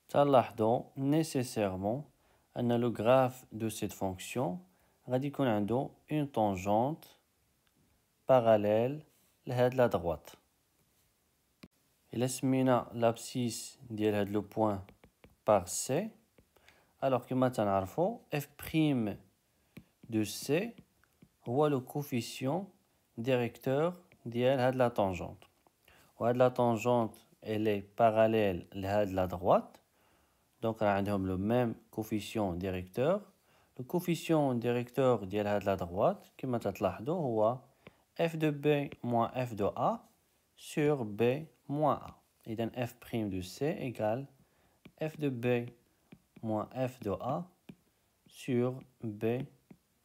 تلاحظوا nécessairement أن le graphe de cette fonction غادي يكون عنده une tangente parallèle لهاد la droite. إلا سمينا l'abscisse ديال هاد le point par C, alors كما تنعرفوا f' de C هو le coefficient directeur ديال هاد la tangente. وهاد la tangente elle est parallèle لهاد la droite. Donc, on a le même coefficient directeur. Le coefficient directeur de la droite, qui m'a f de B moins f de A sur B moins A. Et donc, f' de C égale f de B moins f de A sur B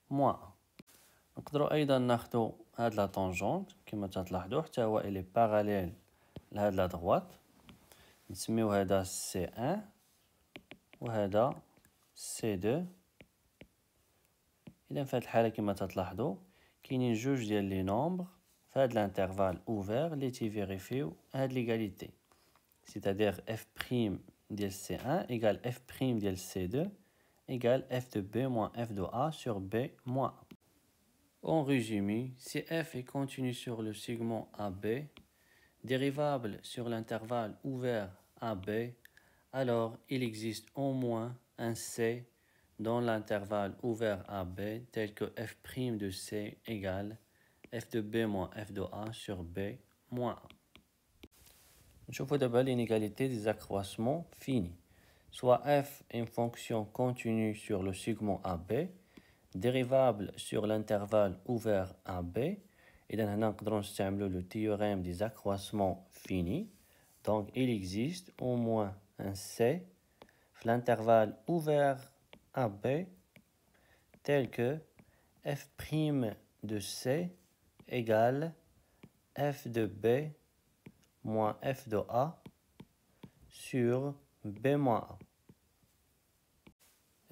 moins A. Donc, on a la tangente, qui m'a elle est parallèle à la droite. On va C1. وهذا C2. إذا في هذه الحالة كما تلاحظوا كاينين جوج ديال لي نومبر في هذا الانترفال اوفر اللي تيفيريفيو هاد ليغاليتي. C'est-à-dire f' ديال C1 égale f' ديال C2 égale f de B moins f de A sur B moins A. En résumé, si f est continu sur le segment AB, dérivable sur l'intervalle ouvert AB, alors il existe au moins un C dans l'intervalle ouvert AB tel que f' de C égale f de B moins f de A sur B moins A. Je vois d'abord l'inégalité des accroissements finis. Soit f est une fonction continue sur le segment AB, dérivable sur l'intervalle ouvert AB, et dans نقدروا نستعملوا le théorème des accroissements finis. Donc il existe au moins un C, l'intervalle ouvert AB, tel que f' de C égale f de B moins f de A sur B moins A.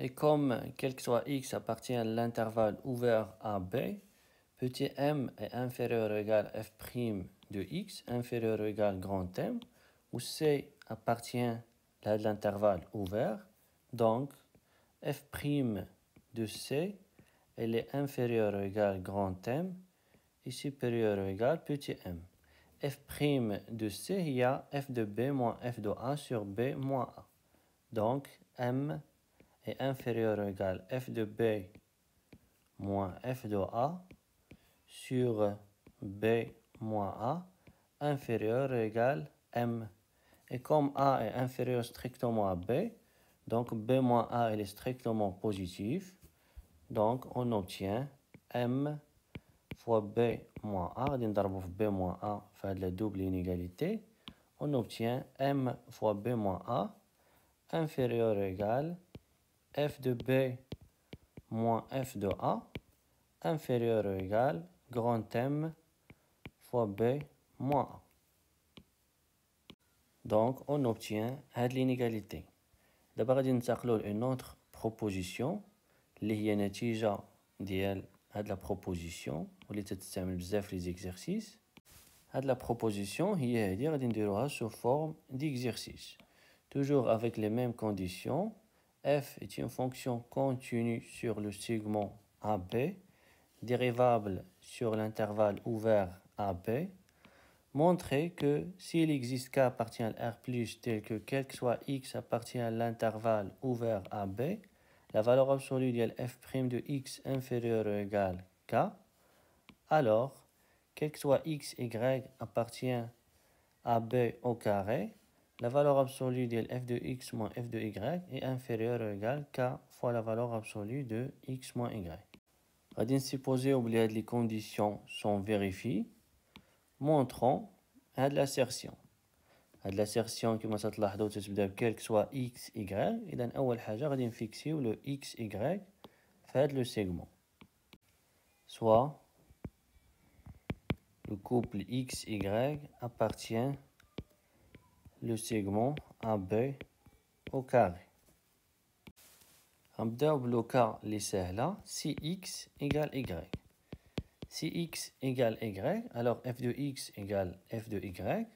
Et comme quel que soit x appartient à l'intervalle ouvert AB, petit m est inférieur ou égal à f' de x, inférieur ou égal à grand M, où C appartient à l'intervalle ouvert. Donc, f' de C, elle est inférieure ou égale à grand M et supérieure ou égale à petit m. F' de C, il y a f de B moins f de A sur B moins A. Donc, m est inférieur ou égal à f de B moins f de A sur B moins A, inférieur ou égal à m. Et comme A est inférieur strictement à B, donc B moins A est strictement positif. Donc, on obtient m fois B moins A, on va B moins A, faire la double inégalité. On obtient m fois B moins A, inférieur ou égal à f de B moins f de A, inférieur ou égal à grand M fois B moins A. Donc, on obtient l'inégalité. D'abord, on va une autre proposition, qui est نتيجة ديال هاد la proposition, واللي تستعمل بزاف في les exercices. هاد la proposition هي هادي غادي نديروها sous forme d'exercice. Toujours avec les mêmes conditions, f est une fonction continue sur le segment AB, dérivable sur l'intervalle ouvert AB. Montrer que s'il existe k appartient à R+, tel que quel que soit x appartient à l'intervalle ouvert AB, la valeur absolue de f' de x inférieure ou égale k, alors, quel que soit x, y appartient à B au carré, la valeur absolue de f de x moins f de y est inférieure ou égale k fois la valeur absolue de x moins y. On va supposer que les conditions sont vérifiées. Montrons l'assertion. L'assertion qui m'a quel que soit x, y. Et donc, أول حاجة غادي نفيكسيو le x, y fait le segment. Soit le couple x, y appartient le segment AB au carré. نبداو بلو cas اللي سهلة si x égale y. Si x égale y, alors f de x égale f de y.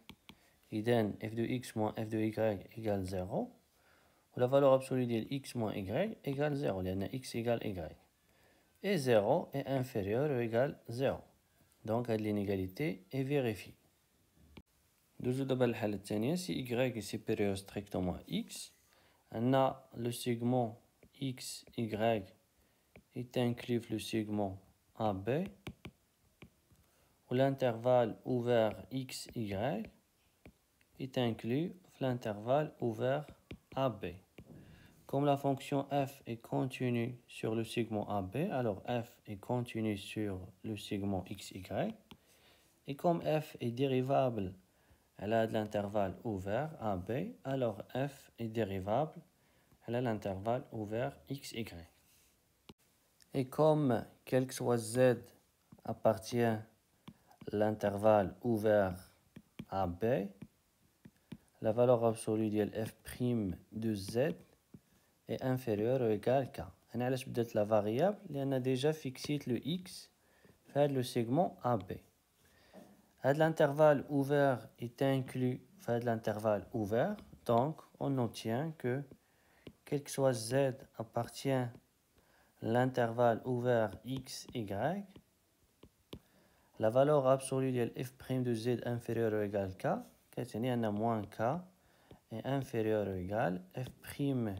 إذن f de x moins f de y égale 0. La valeur absolue de x moins y égale 0. لأن x égale y. Et 0 est inférieur ou égal 0. Donc l'inégalité est vérifiée. Nous avons la الثانية. Si y est supérieur strictement à x, on a le segment x, y est inclus le segment AB, où l'intervalle ouvert x, y est inclus l'intervalle ouvert AB. Comme la fonction f est continue sur le segment AB, alors f est continue sur le segment xy. Et comme f est dérivable à l'intervalle ouvert AB, alors f est dérivable à l'intervalle ouvert xy. Et comme quel que soit z appartient à l'intervalle ouvert AB, la valeur absolue de f' de z est inférieure ou égale à k. On a la variable, on a déjà fixé le x vers le segment AB. L'intervalle ouvert est inclus vers l'intervalle ouvert, donc on obtient que quel que soit z appartient à l'intervalle ouvert x, y, la valeur absolue de f' de z inférieure ou égale à k, on a moins k, est inférieur ou égal à f'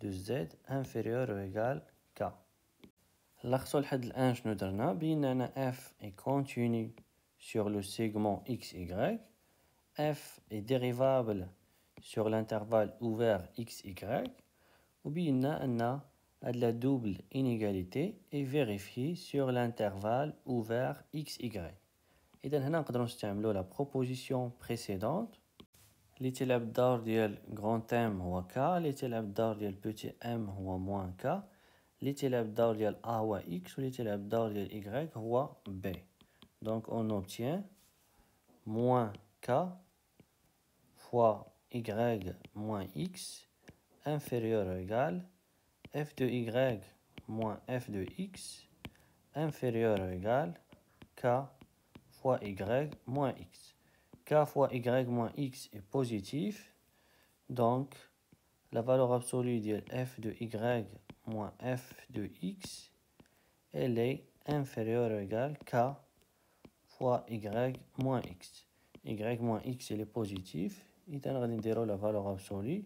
de z inférieur ou égal à k. L'axole حد الآن شنو درنا بينا f est continu sur le segment xy, f est dérivable sur l'intervalle ouvert xy, ou bien la double inégalité est vérifiée sur l'intervalle ouvert xy. إذا هنا نقدروا نستعملوا la proposition précédente اللي تلعب الدور ديال grand M هو k، اللي تلعب الدور ديال petit m هو moins k، اللي تلعب الدور ديال a هو x، واللي تلعب الدور ديال y هو b. Donc on obtient moins k fois y moins x inférieur ou égal f de y moins f de x inférieur ou égal k fois y moins x. K fois y moins x est positif, donc la valeur absolue de f de y moins f de x, elle est inférieure ou égale k fois y moins x. Y moins x il est positif, et on va dire la valeur absolue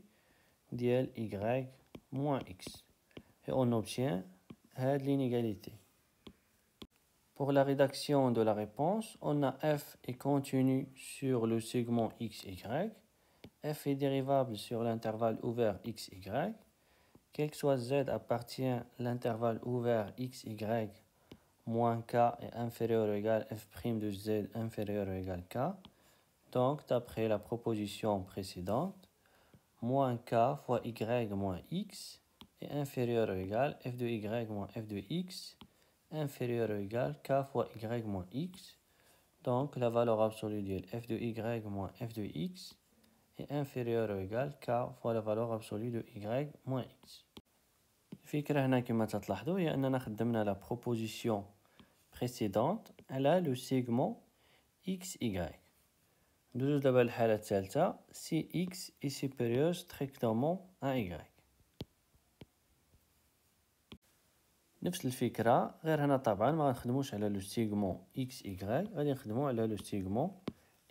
de y moins x. Et on obtient l'inégalité. Pour la rédaction de la réponse, on a f est continu sur le segment x, y. F est dérivable sur l'intervalle ouvert x, y. Quel que soit z appartient à l'intervalle ouvert x, y moins k est inférieur ou égal f' de z inférieur ou égal k. Donc, d'après la proposition précédente, moins k fois y moins x est inférieur ou égal f de y moins f de x inférieur ou égal k fois y moins x. Donc, la valeur absolue de f de y moins f de x est inférieure ou égal k fois la valeur absolue de y moins x. الفكرة هنا كما تلاحظوا هي أننا خدمنا la proposition précédente على le segment x, y. ندوزو دابا الحالة الثالثة si x est supérieur strictement à y. نفس الفكرة غير هنا طبعا ما غنخدموش على لو سيغمون اكس اي، غادي نخدمو على لو سيغمون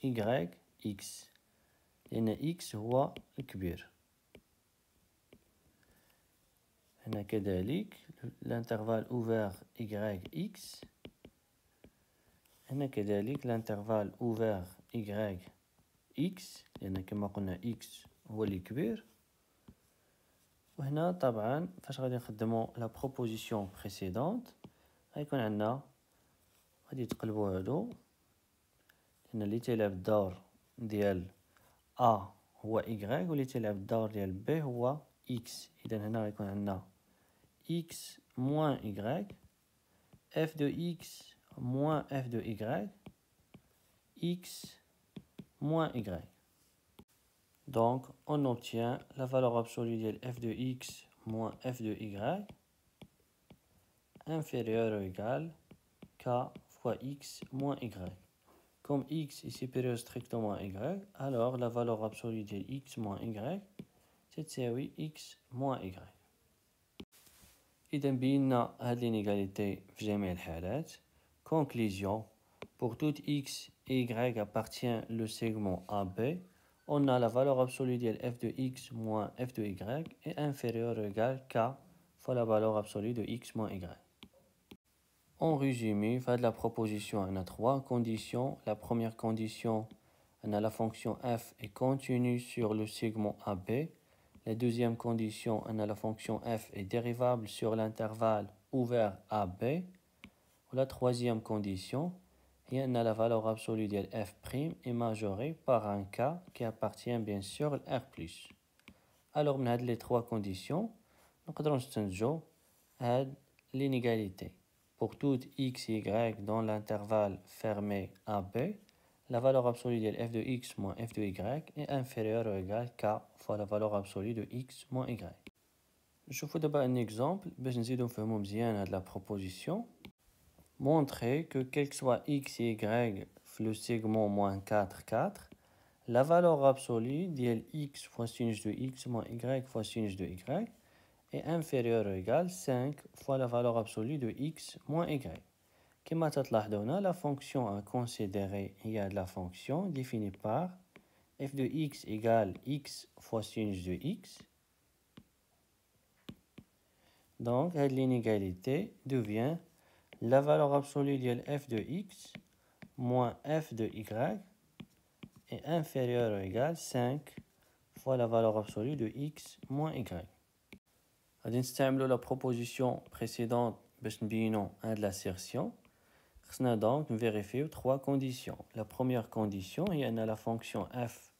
اي اكس، لأن اكس هو الكبير. هنا كذلك الانترفال اوفر اي اكس، هنا كذلك الانترفال اوفر اي اكس، لأن كما قلنا اكس هو اللي كبير. وهنا طبعا فاش غادي نخدمو لا بروبوزيسيون بريسيدونت غيكون عندنا غادي تقلبو هادو، لأن اللي تيلعب الدور ديال A هو Y واللي تيلعب الدور ديال B هو X. إذا هنا غيكون عندنا X moins Y f de X moins f de Y X moins Y. Donc on obtient la valeur absolue de f de X moins f de Y inférieure ou égale K fois X moins Y. Comme x est supérieur strictement à y, alors la valeur absolue de x moins y تساوي x moins y. إذا بينا هاد l'inégalité في جميع الحالات. Conclusion: pour tout x et y appartient le segment AB, on a la valeur absolue de f de x moins f de y est inférieure ou égale k fois la valeur absolue de x moins y. En résumé, de la proposition, on a trois conditions. La première condition, on a la fonction f est continue sur le segment AB. La deuxième condition, on a la fonction f est dérivable sur l'intervalle ouvert AB. La troisième condition, on a la valeur absolue de f' est majorée par un k qui appartient bien sûr à R+. Alors, on a les trois conditions. Nous pouvons l'inégalité. Pour tout x et y dans l'intervalle fermé AB, la valeur absolue de f de x moins f de y est inférieure ou égale k fois la valeur absolue de x moins y. Je vous donne un exemple باش نزيدو نفهمو مزيان هاد la proposition. Montrer que quel que soit x et y في le segment moins 4, 4, la valeur absolue de x fois sinus de x moins y fois sinus de y est inférieur ou égal 5 fois la valeur absolue de x moins y. Comme تلاحظوا la fonction à considérer est la fonction définie par f de x égale x fois sinus de x. Donc, l'inégalité devient la valeur absolue de f de x moins f de y est inférieure ou égale 5 fois la valeur absolue de x moins y. غادي نستعملوا la proposition précédente باش نبينوا هاد l'assertion. خصنا donc vérifier trois conditions. La première condition هي أن la fonction f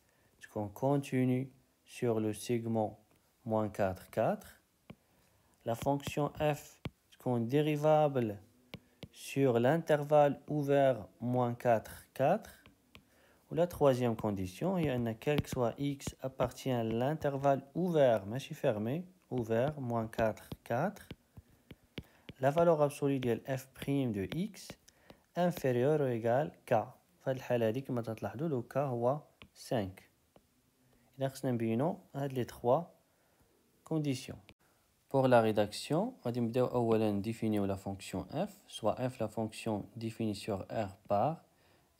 تكون continue sur le segment moins 4, 4. La fonction f تكون dérivable sur l'intervalle ouvert moins 4, 4. Ou la troisième condition هي أن quel que soit x appartient à l'intervalle ouvert ماشي fermé ouvert moins 4 4. La valeur absolue de f' de x inférieure ou égale k. في هذه الحالة هذه كما تلاحظوا لو k هو 5. إذا خصنا نبينو هاد les trois conditions. Pour la rédaction, on va d'abord définir la fonction f, soit f la fonction définie sur R par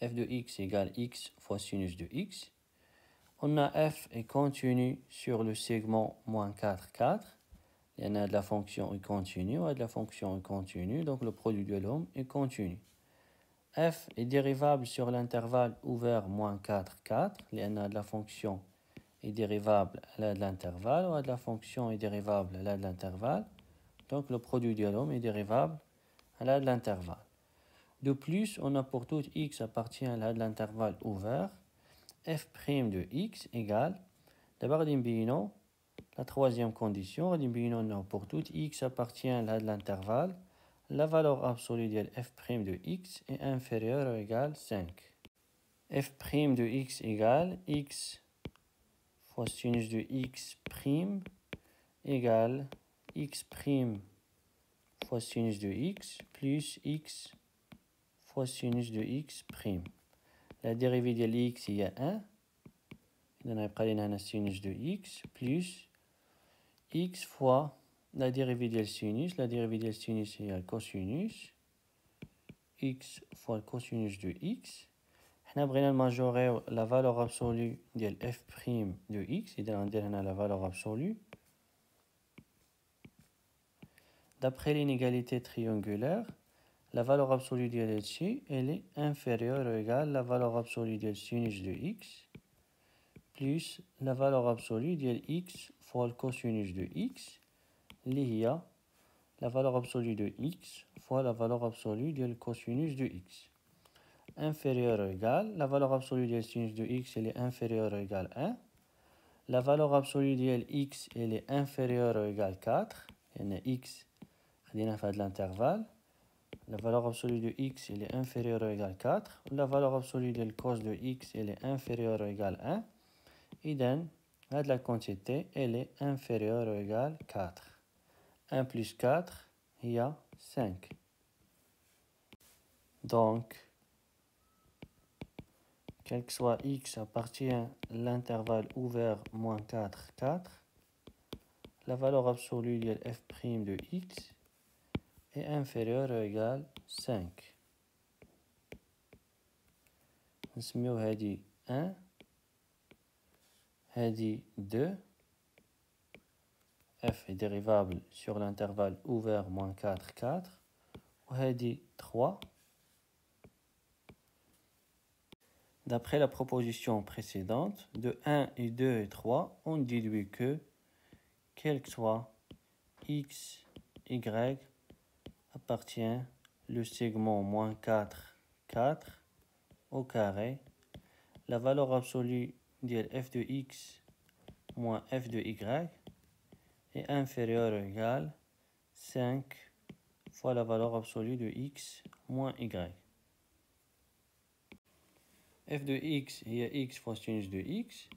f de x égale x fois sinus de x. On a f est continu sur le segment moins 4, 4. Il y en a de la fonction est continue, on a de la fonction est continue, donc le produit de l'homme est continu. F est dérivable sur l'intervalle ouvert moins 4, 4. Il y en a de la fonction est dérivable à de l'intervalle, ou à de la fonction est dérivable à de l'intervalle. Donc le produit de l'homme est dérivable à de l'intervalle. De plus, on a pour tout x appartient à de l'intervalle ouvert, f' de x égale, d'abord la troisième condition, pour tout x appartient à de l'intervalle, la valeur absolue de f' de x est inférieure ou égale 5. f' de x égale x fois sinus de x' égale x' fois sinus de x plus x fois sinus de x'. La dérivée de x il y a 1. On a un sinus de x plus x fois la dérivée de sinus. La dérivée de sinus il y a le cosinus. X fois le cosinus de x. On a majorer la valeur absolue de f' de x. Et on a la valeur absolue. D'après l'inégalité triangulaire, la valeur absolue de L elle est inférieure ou égale à la valeur absolue de sinus de x plus la valeur absolue de x fois le cosinus de x, liée à la valeur absolue de x fois la valeur absolue de cosinus de x. Inférieure ou égale, la valeur absolue de sinus de x elle est inférieure ou égale 1. La valeur absolue de x elle est inférieure ou égale 4. Il y a x qui est de l'intervalle. La valeur absolue de x elle est inférieure ou égale 4. La valeur absolue de cos de x elle est inférieure ou égale 1. Et donc, la quantité elle est inférieure ou égale 4. 1 plus 4, il y a 5. Donc, quel que soit x appartient à l'intervalle ouvert moins 4, 4, la valeur absolue de f' de x est inférieure ou égale 5. نسميو هذه 1 هذه 2. f est dérivable sur l'intervalle ouvert moins 4, 4. وهذه 3. D'après la proposition précédente, de 1 et 2 et 3, on déduit que, quel que soit x, y, appartient le segment moins 4, 4 au carré. La valeur absolue de f de x moins f de y est inférieure ou égale 5 fois la valeur absolue de x moins y. f de x il y a x fois sinus de x.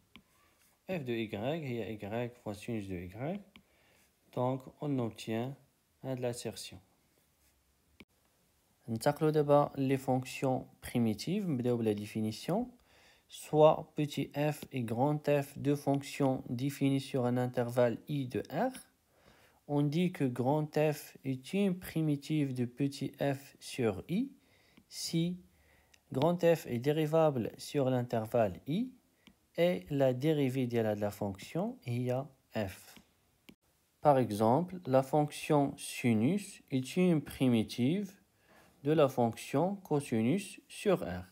f de y il y a y fois sinus de y. Donc on obtient de l'assertion. ننتقلوا d'abord les fonctions primitives. نبداو la définition. Soit petit f et grand F, deux fonctions définies sur un intervalle i de R. On dit que grand F est une primitive de petit f sur i si grand F est dérivable sur l'intervalle i et la dérivée de la fonction i à f. Par exemple, la fonction sinus est une primitive de la fonction cosinus sur R.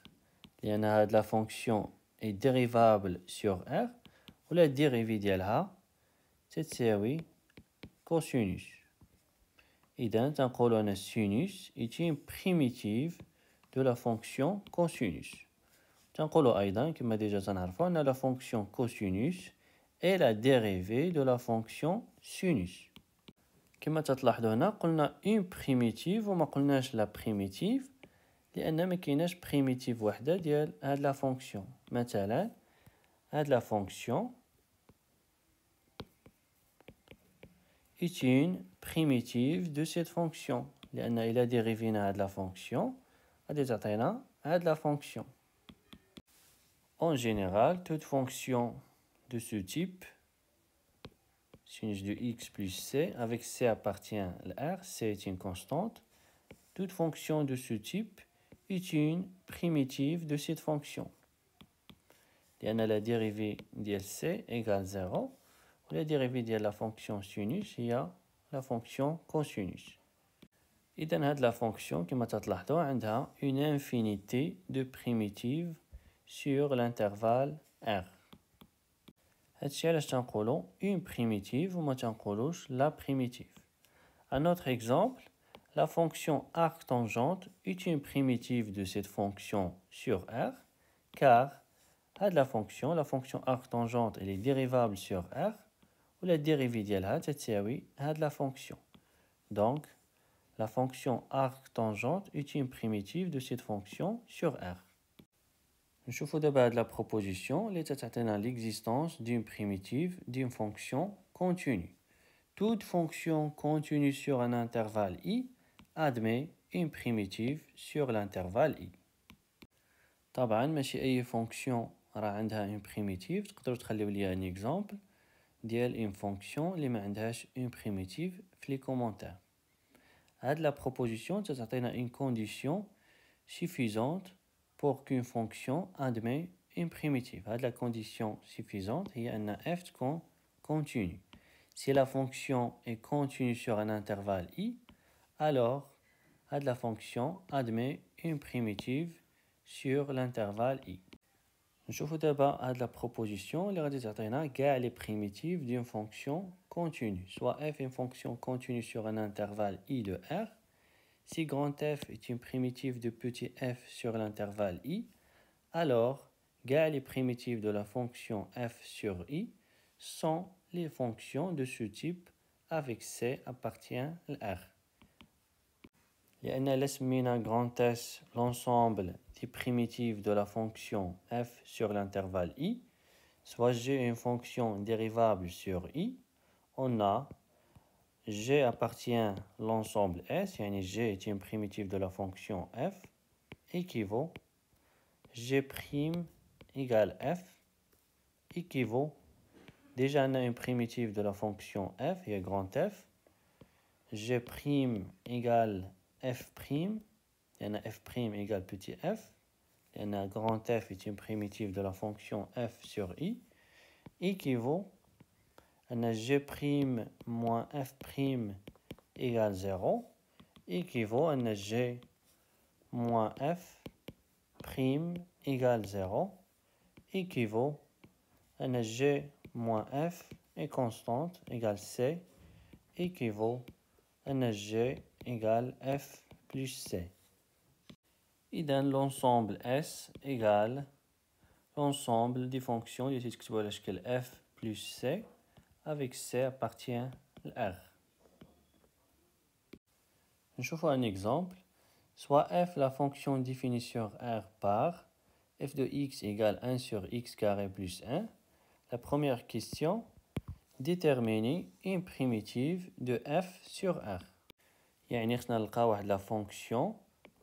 Il y en a de la fonction est dérivable sur R ou la dérivée d'elle c'est cosinus. إذا تنقول أن sinus est une primitive de la fonction cosinus. تنقول أيضا كما déjà تنعرفوا أن la fonction cosinus est la dérivée de la fonction sinus. كما تلاحظوا هنا قلنا une primitive وما قلناش la primitive لأن ما كايناش primitive وحدة ديال هاد لا فونكسيون. مثلا هاد لا فونكسيون est une primitive de cette fonction. لأن إلا dérivنا هاد la fonction غادي تعطينا هاد la fonction. En général, toute fonction de ce type, sinus de x plus c, avec c appartient à R, c est une constante, toute fonction de ce type est une primitive de cette fonction. لأن la dérivée de c égale 0, la dérivée de la fonction sinus هي la fonction cosinus. إذن هاد la fonction كما تلاحظوا عندها une infinité de primitives sur l'intervalle R. هادشي علاش تنقولوا une primitive وما تنقولوش la primitive. Un autre exemple, la fonction arctangente est une primitive de cette fonction sur R, car la fonction arctangente elle est dérivable sur R, ou la dérivée ديالها تساوي هاد la fonction. Donc, la fonction arctangente est une primitive de cette fonction sur R. نشوفوا دابا هاد la proposition اللي تتعطينا l'existence d'une primitive d'une fonction continue. Toute fonction continue sur un intervalle i admet une primitive sur l'intervalle i. طبعا ماشي أي fonction راه عندها une primitive. تقدروا تخليو ليا un exemple ديال une fonction اللي ما عندهاش une primitive في les commentaires. هاد la proposition تتعطينا une condition suffisante pour qu'une fonction admet une primitive. هاد la condition suffisante هي أن f تكون continue. Si la fonction est continue sur un intervalle i, alors la fonction admet une primitive sur l'intervalle i. نشوفوا دابا la proposition اللي غادي تعطينا كاع les primitives d'une fonction continue. Soit f est une fonction continue sur un intervalle i de R. Si grand F est une primitive de petit f sur l'intervalle i, alors كاع les primitives de la fonction f sur i sont les fonctions de ce type avec c appartient à R. لأن إلا سمينا grand S l'ensemble des primitives de la fonction f sur l'intervalle i, soit g est une fonction dérivable sur i, on a g appartient à l'ensemble S, yani g est une primitive de la fonction f, équivaut g' égale f, équivaut, déjà on a une primitive de la fonction f, il y a grand F, g' égale f', il y en a f' égale petit f, il y en a grand F est une primitive de la fonction f sur i, équivaut à g' moins f' égale 0, équivaut à g moins f' égale 0, équivaut à g moins f est constante égale c, équivaut à g égale f plus c. Et dans l'ensemble S égale l'ensemble des fonctions اللي تكتبوا على شكل f plus c avec c appartient à R. نشوفوا un exemple. Soit f la fonction définie sur R par f de x égale 1 sur x carré plus 1. La première question, déterminer une primitive de f sur R. يعني خصنا نلقاو واحد la fonction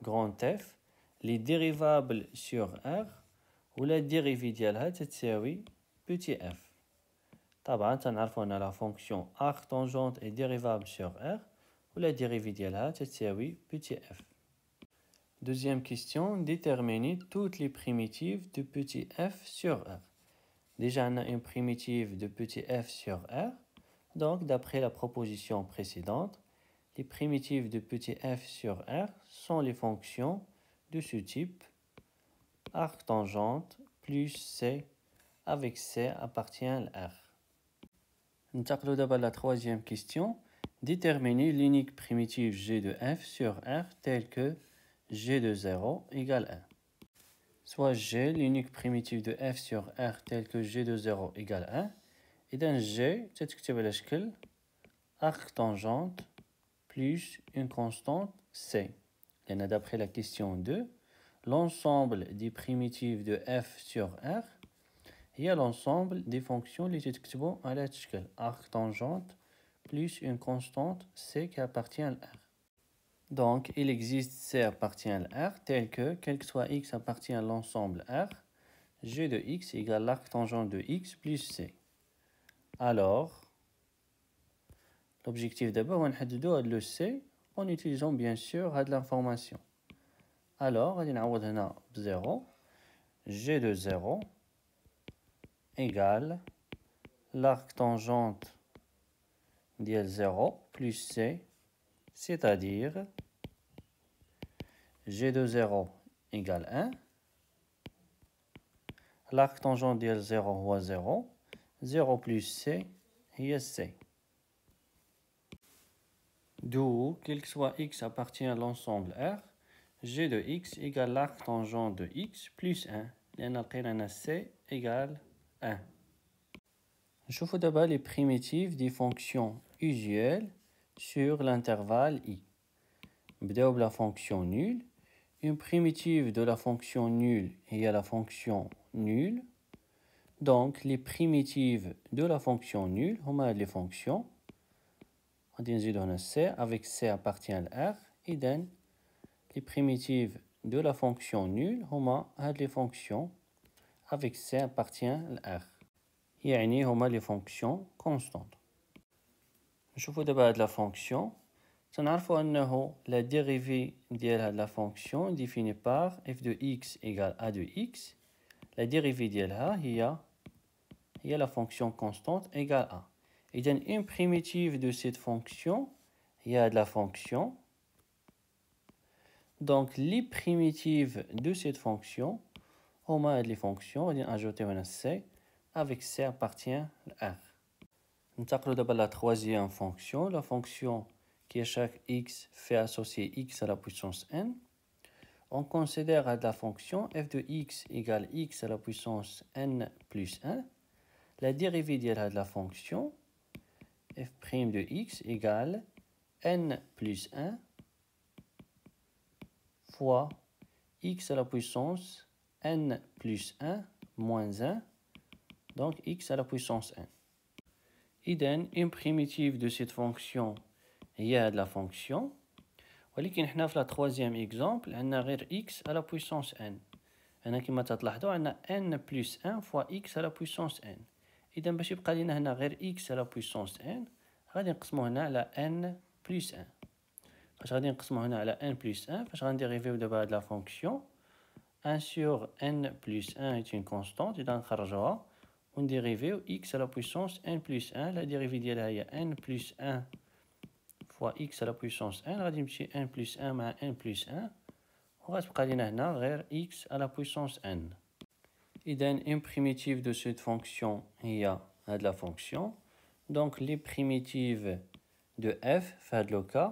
grand F les dérivables sur R ou la dérivée ديالها تساوي petit f. طبعا تنعرفوا أن la fonction arctangente est dérivable sur R ou la dérivée ديالها تساوي petit f. Deuxième question, déterminer toutes les primitives de petit f sur R. Déjà, on a une primitive de petit f sur R. Donc, d'après la proposition précédente, les primitives de petit f sur R sont les fonctions de ce type arctangente plus c avec c appartient à R. ننتقلوا d'abord à la troisième question. Déterminer l'unique primitive g de f sur R telle que g de 0 égale 1. Soit g, l'unique primitive de f sur R telle que g de 0 égale 1. Et dans g, تتكتب على شكل arctangente plus une constante c. Et d'après la question 2, l'ensemble des primitives de f sur R il y a l'ensemble des fonctions اللي تتكتبوا على هذا الشكل arctangente plus une constante c qui appartient à R. Donc, il existe c appartient à R tel que, quel que soit x appartient à l'ensemble R, g de x égale l'arc tangent de x plus c. Alors, l'objectif d'abord, on va le c en utilisant bien sûr l'information. Alors, on va 0, g de 0 égale l'arc tangente de 0 plus c, c'est-à-dire g de 0 égale 1, l'arc tangent de 0 هو 0, 0 plus c هي c. D'où, quel que soit x appartient à l'ensemble R, g de x égale l'arc tangent de x plus 1, لأن لقينا c égale 1. نشوفوا d'abord les primitives des fonctions usuelles sur l'intervalle i. نبداو بلا fonction nulle. Une primitive de la fonction nulle est la fonction nulle. Donc, les primitives de la fonction nulle, on a les fonctions. On dit c, avec c appartient à R. Et donc, les primitives de la fonction nulle, on a les fonctions avec c appartient à R. يعني هما les fonctions constantes. نشوفوا دابا هاد la fonction. تنعرفوا أنه la dérivée ديال هاد la fonction définie par f de x égale a de x. La dérivée ديالها هي la fonction constante égale a. Et donc une primitive de cette fonction, il y a de la fonction. Donc les primitives de cette fonction, on a les fonctions, on va ajouter un c, avec c appartient à R. On va d'abord la troisième fonction, la fonction qui à chaque x fait associer x à la puissance n. On considère la fonction f de x égale x à la puissance n plus 1. La dérivée de la fonction f' de x égale n plus 1 fois x à la puissance n plus 1 moins 1, donc x à la puissance n. إذن une primitive de cette fonction هي la fonction. ولكن حنا في la troisième exemple عندنا غير x à la puissance n. هنا كما تلاحظوا عندنا n plus 1 fois x à la puissance n. إذا باش يبقى لنا هنا غير x à la puissance n غادي نقسمو هنا على n plus 1. فاش غادي نقسمو هنا على n plus 1 فاش غنديريفيو دابا هاد لا فونكسيون 1 sur n plus 1 est une constante. إذا نخرجوها ونديريفيو x à la puissance n plus 1. La dérivée ديالها هي n plus 1 fois x à la puissance n. غادي يمشي n plus 1 مع n plus 1 وغتبقى لنا هنا غير x à la puissance n. إذن une primitive de cette fonction هي هاد la fonction. Donc les primitives de f في هاد le cas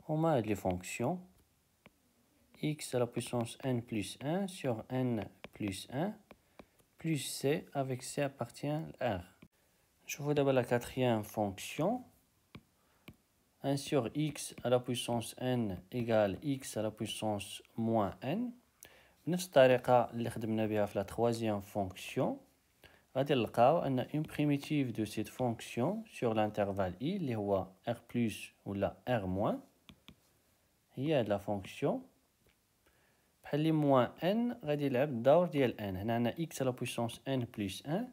هما هاد les fonctions x à la puissance n plus 1 sur n plus 1 plus c avec c appartient à R. Je vois d'abord la quatrième fonction. 1 sur x à la puissance n égale x à la puissance moins n. بنفس الطريقة اللي خدمنا بها في la troisième fonction. غادي نلقاو أن une primitive de cette fonction sur l'intervalle i اللي هو r plus ولا r moins هي هاد la fonction. بحال لي موان n غادي يلعب الدور ديال n. هنا عندنا x à la puissance n plus 1.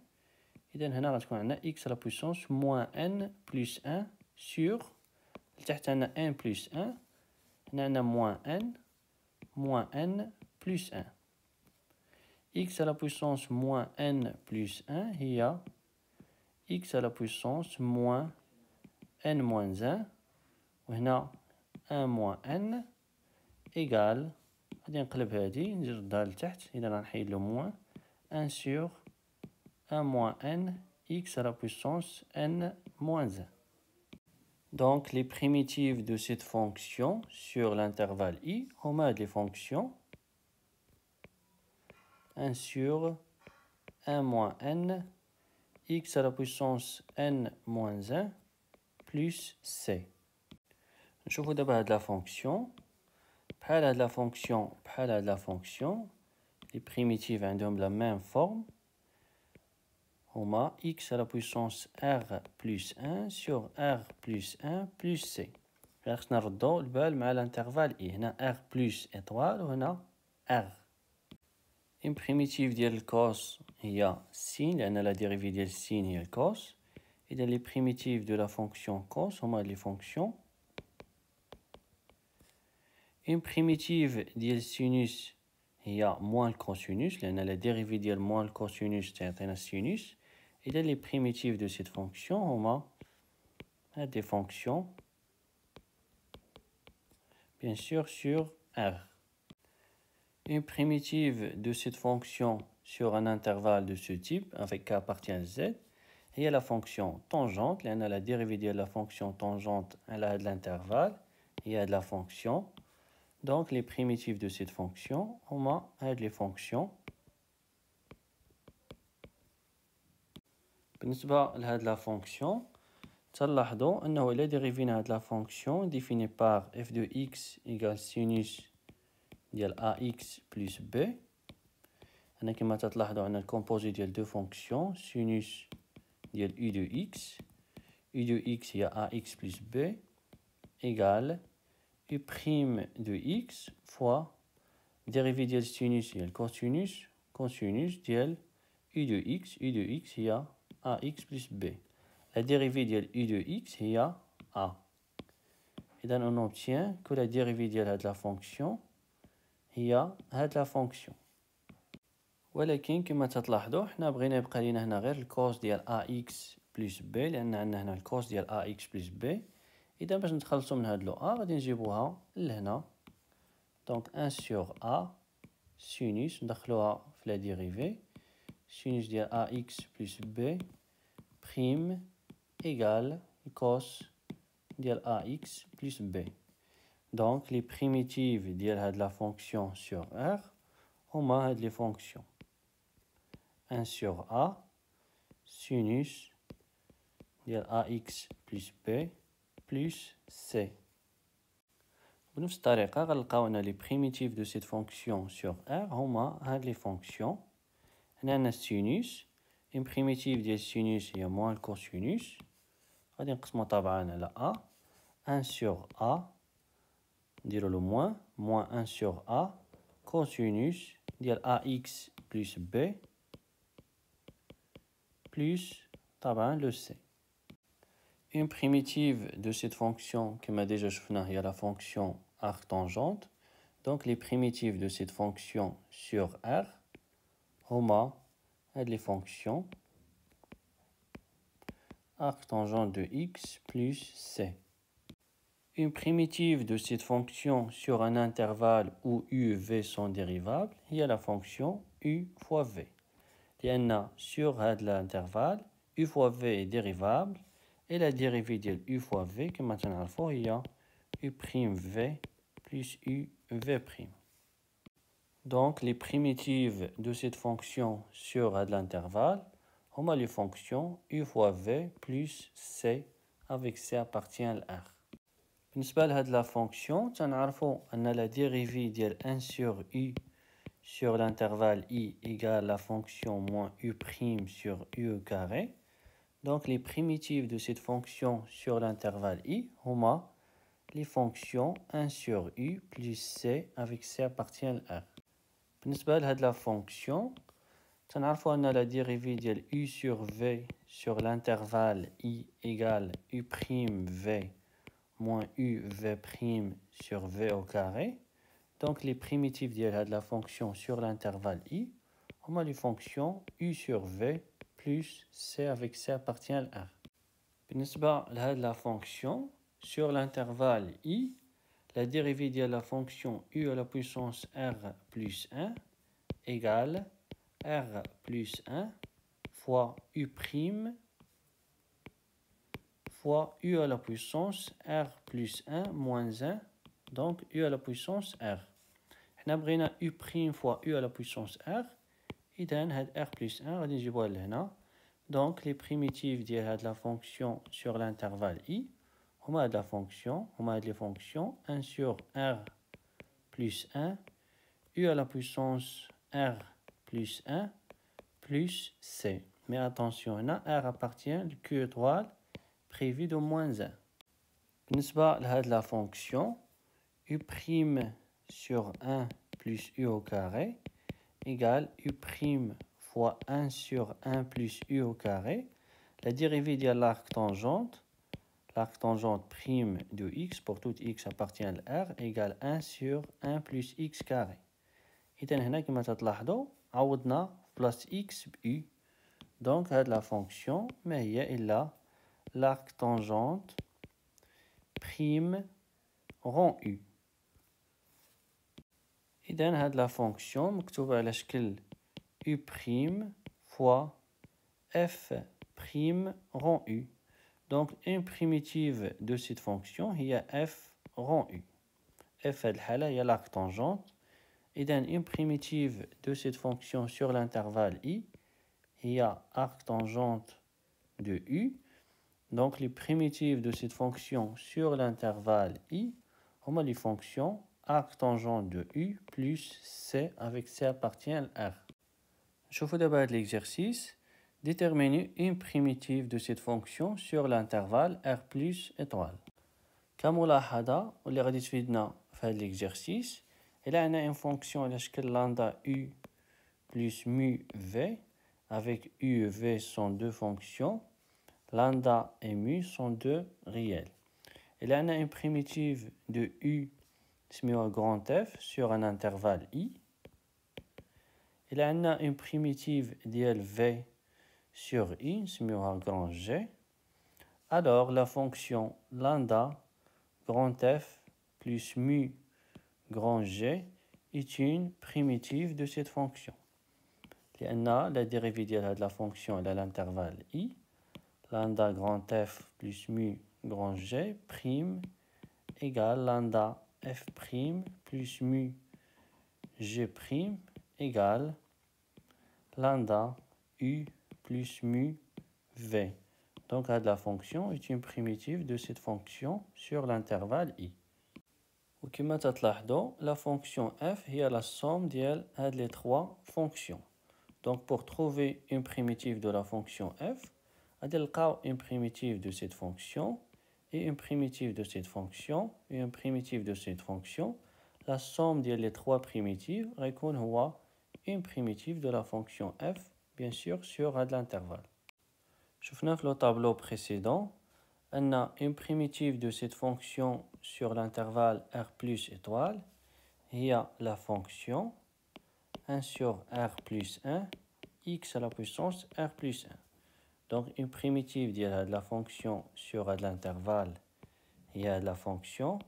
إذا هنا غتكون عندنا x à la puissance moins n plus 1 sur لتحت عندنا n plus 1. هنا عندنا moins n plus 1. x à la puissance moins n plus 1 هي x à la puissance moins n moins 1. وهنا 1 moins n égale غادي نقلب هادي نردها لتحت. إذا غنحيد له moins 1 sur 1 moins n x à la puissance n moins 1. Donc les primitives de cette fonction sur l'intervalle i هما هاد les fonctions 1 sur 1 moins n x à la puissance n moins 1 plus c. نشوفوا دابا هاد la fonction. بحال هاد la fonction les primitives عندهم la même forme هما x à la puissance r plus 1 sur r plus 1 plus c. خصنا نردو البال مع الانترفال i. هنا r plus étoile وهنا r. une primitive ديال الكوس هي sin لأن لا dérivée ديال sin هي الكوس. إذا les primitives de la fonction cos هما les fonctions. une primitive ديال sinus هي moins le cosinus لأن la dérivée ديال moins le cosinus تعطينا sinus. إذا les primitives de cette fonction هما des fonctions bien sûr sur R. Une primitive de cette fonction sur un intervalle de ce type avec k appartient à z هي la fonction tangente لأن la dérivée de la fonction tangente elle a de l'intervalle هي de la fonction. Donc les primitives de cette fonction هما هاد les fonctions. بالنسبة لهاد la fonction تلاحظوا أنه إلا ديريفينا هاد la fonction définie par f de x égale sinus ديال ax plus b. هنا كما تلاحظوا عندنا الكومبوزي ديال دو فونكسيون sinus ديال u de x. u de x هي ax plus b égale u prime de x fois dérivée ديال sinus هي الكوسينوس cosinus ديال u de x. u de x هي ax plus b. La dérivée de u de x est a. Et donc on obtient que la dérivée de la fonction est la fonction. ولكن كما تلاحظوا حنا بغينا يبقى لينا هنا غير الكوس ديال ax plus b لأن عندنا هنا الكوس ديال ax plus b. إذا باش نتخلصوا من هاد لو a غادي نجيبوها لهنا. Donc 1 sur a sinus ندخلوها في la dérivée sinus ديال ax plus b prime égale cos ديال ax plus b. Donc les primitives de la fonction sur R هما هاد les fonctions 1 sur a sinus ديال ax plus b plus c. بنفس الطريقة غنلقاو أن les primitives de cette fonction sur R هما هاد les fonctions. هنا عندنا sinus une primitive ديال sinus هي moins le cosinus. غادي نقسمو طبعا على a 1 sur a نديرو له moins 1 sur a cosinus ديال ax plus b plus طبعا le c. Une primitive de cette fonction كما déjà شفنا هي la fonction arctangente. Donc les primitives de cette fonction sur R هما هاد les fonctions arctangente de x plus c. Une primitive de cette fonction sur un intervalle où u et v sont dérivables هي la fonction u fois v. لأن sur هذا l'intervalle u fois v est dérivable et la dérivée de u fois v كما تنعرفوا هي u prime v plus u v prime. Donc les primitives de cette fonction sur هذا l'intervalle هما les fonctions u fois v plus c avec c appartient à R. بالنسبة لهاد la fonction تنعرفوا أن la dérivée ديال 1 sur u sur l'intervalle i égale la fonction moins u prime sur u au carré. Donc les primitives de cette fonction sur l'intervalle i هما les fonctions 1 sur u plus c avec c appartient à R. بالنسبة لهاد la fonction تنعرفوا أن la dérivée ديال u sur v sur l'intervalle i égale u prime v moins u v prime sur v au carré. Donc les primitives de la fonction sur l'intervalle i هما les fonctions u sur v plus c avec c appartient à R. بالنسبة لهاد la fonction sur l'intervalle i la dérivée de la fonction u à la puissance r plus 1 égale r plus 1 fois u prime fois u à la puissance r plus 1 moins 1, donc u à la puissance r. حنا بغينا u prime fois u à la puissance r. إذا هاد r plus 1 غادي نجيبوها لهنا. Donc les primitives ديال هاد la fonction sur l'intervalle i هما هاد la fonction هما هاد les fonctions 1 sur r plus 1 u à la puissance r plus 1 plus c. Mais attention, هنا R appartient au Q étoile prévu de moins 1. بالنسبة لهاد la fonction U' sur 1 plus U au carré égale U' fois 1 sur 1 plus U au carré. La dérivée de l'arc tangente prime de x pour tout x appartient à R égale 1 sur 1 plus x carré. إذن هنا كما تلاحظوا عوضنا بلاص x ب U. Donc la fonction ما هي إلا l'arc tangente prime rond U. إذن la fonction مكتوبة على شكل U' fois f prime rond U. Donc une primitive de cette fonction هي f rond U. f هاد الحالة هي l'arc tangente. إذن une primitive de cette fonction sur l'intervalle I هي arc tangente de U. Donc les primitives de cette fonction sur l'intervalle I هما les fonctions arc tangente de U plus C avec C appartient à R. نشوفوا دابا هاد l'exercice. Déterminer une primitive de cette fonction sur l'intervalle R plus étoile. كملاحظة واللي غادي تفيدنا في هاد l'exercice إلا عندنا une fonction على شكل lambda U plus mu V avec U et V sont deux fonctions, lambda et mu sont deux réels. إلا عندنا une primitive de U نسميوها grand F sur un intervalle I. إلا عندنا une primitive ديال V sur I نسميوها grand G. Alors la fonction lambda grand F plus mu grand G est une primitive de cette fonction. لأن la dérivée de la fonction est à l'intervalle I. Lambda grand F plus mu grand G prime égale lambda F prime plus mu G prime égale lambda U plus mu V. Donc la fonction est une primitive de cette fonction sur l'intervalle I. وكما تلاحظوا la fonction f هي la somme ديال هاد les trois fonctions. Donc pour trouver une primitive de la fonction f, غادي نلقاو une primitive de cette fonction et une primitive de cette fonction et une primitive de cette fonction. La somme ديال les trois primitives غيكون هو une primitive de la fonction f bien sûr sur هاد l'intervalle. شفنا في le tableau précédent on a une primitive de cette fonction sur l'intervalle R plus étoile. Il y a la fonction 1 sur R plus 1, x à la puissance R plus 1. Donc une primitive de la fonction sur l'intervalle, il y a la fonction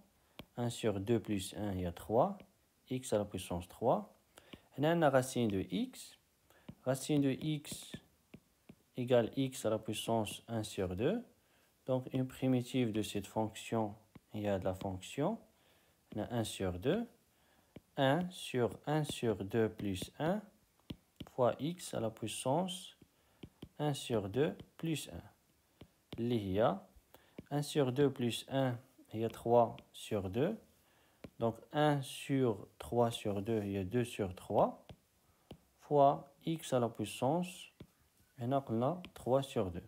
1 sur 2 plus 1, il y a 3, x à la puissance 3. On a la racine de x. Racine de x égale x à la puissance 1 sur 2. Donc, une primitive de cette fonction, il y a de la fonction, on a 1 sur 2, 1 sur 1 sur 2 plus 1, fois x à la puissance 1 sur 2 plus 1. Il y a 1 sur 2 plus 1, il y a 3 sur 2. Donc, 1 sur 3 sur 2, il y a 2 sur 3, fois x à la puissance, on a 3 sur 2.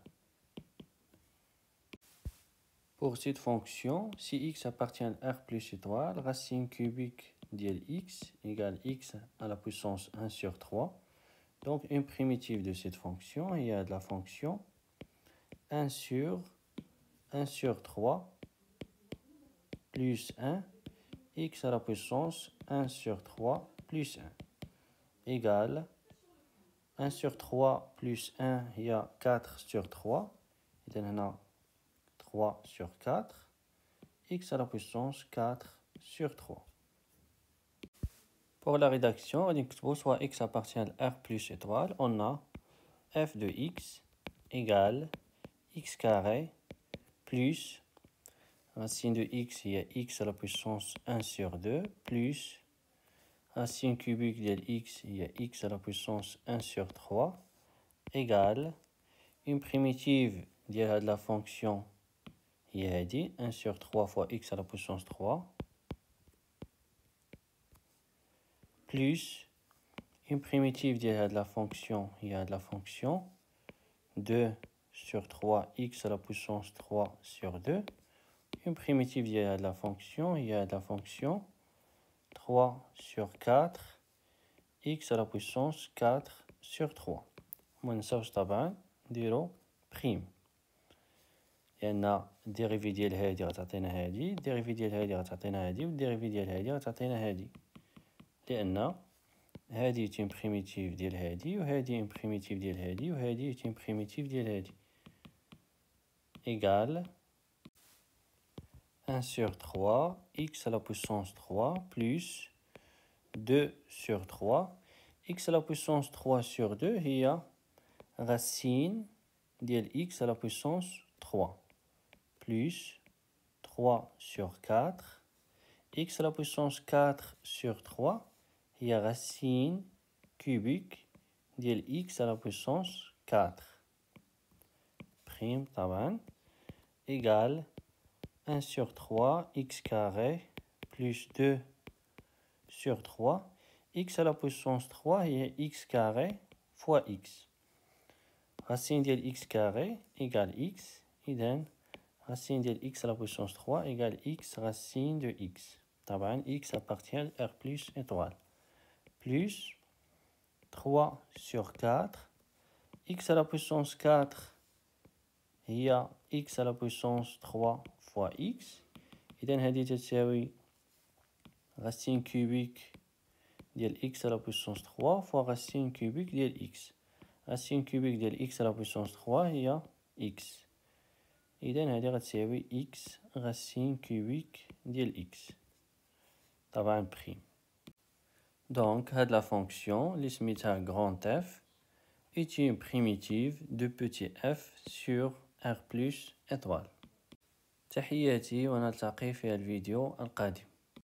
Pour cette fonction, si x appartient à R plus étoile, racine cubique de x égale x à la puissance 1 sur 3. Donc, une primitive de cette fonction, il y a de la fonction 1 sur 3 plus 1, x à la puissance 1 sur 3 plus 1 égale 1 sur 3 plus 1, il y a 4 sur 3. Et donc, 3 sur 4, x à la puissance 4 sur 3. Pour la rédaction, on dit que soit x appartient à R plus étoile, on a f de x égale x carré plus racine de x, il y a x à la puissance 1 sur 2, plus racine cubique de x, il y a x à la puissance 1 sur 3, égale une primitive de la fonction il y a dit 1 sur 3 fois x à la puissance 3 plus une primitive de la fonction, il y a de la fonction 2 sur 3 x à la puissance 3 sur 2. Une primitive il y a de la fonction, il y a de la fonction 3 sur 4 x à la puissance 4 sur 3. ما ننساوش طبعا نديرو بريم، لأن الديريفي ديال هادي غتعطينا هادي، الديريفي ديال هادي غتعطينا هادي، والديريفي ديال هادي غتعطينا هادي، لأن هادي تين بريميتيف ديال هادي، وهادي اون بريميتيف ديال هادي، وهادي تين بريميتيف ديال هادي. إيكال 1 sur 3 x à la puissance 3 plus 2 sur 3 x à la puissance 3 sur 2 هي racine ديال x à la puissance 3 plus 3 sur 4 x à la puissance 4 sur 3 هي racine cubique ديال x à la puissance 4 prime طبعا égale 1 sur 3 x carré plus 2 sur 3 x à la puissance 3 هي x carré fois x. Racine de x carré égale x. إذن racine de x à la puissance 3 égale x racine de x. طبعا x appartient à R plus étoile. Plus 3 sur 4 x à la puissance 4 هي x à la puissance 3 fois x. إذن هذه تساوي racine cubique ديال x à la puissance 3 fois racine cubique ديال x. racine cubique ديال x à la puissance 3 هي x. إذن هذه غتساوي x racine cubique ديال x. طبعا بريم. Donc هاد la fonction اللي سميتها grand f est une primitive de petit f sur R plus étoile. تحياتي ونلتقي في الفيديو القادم.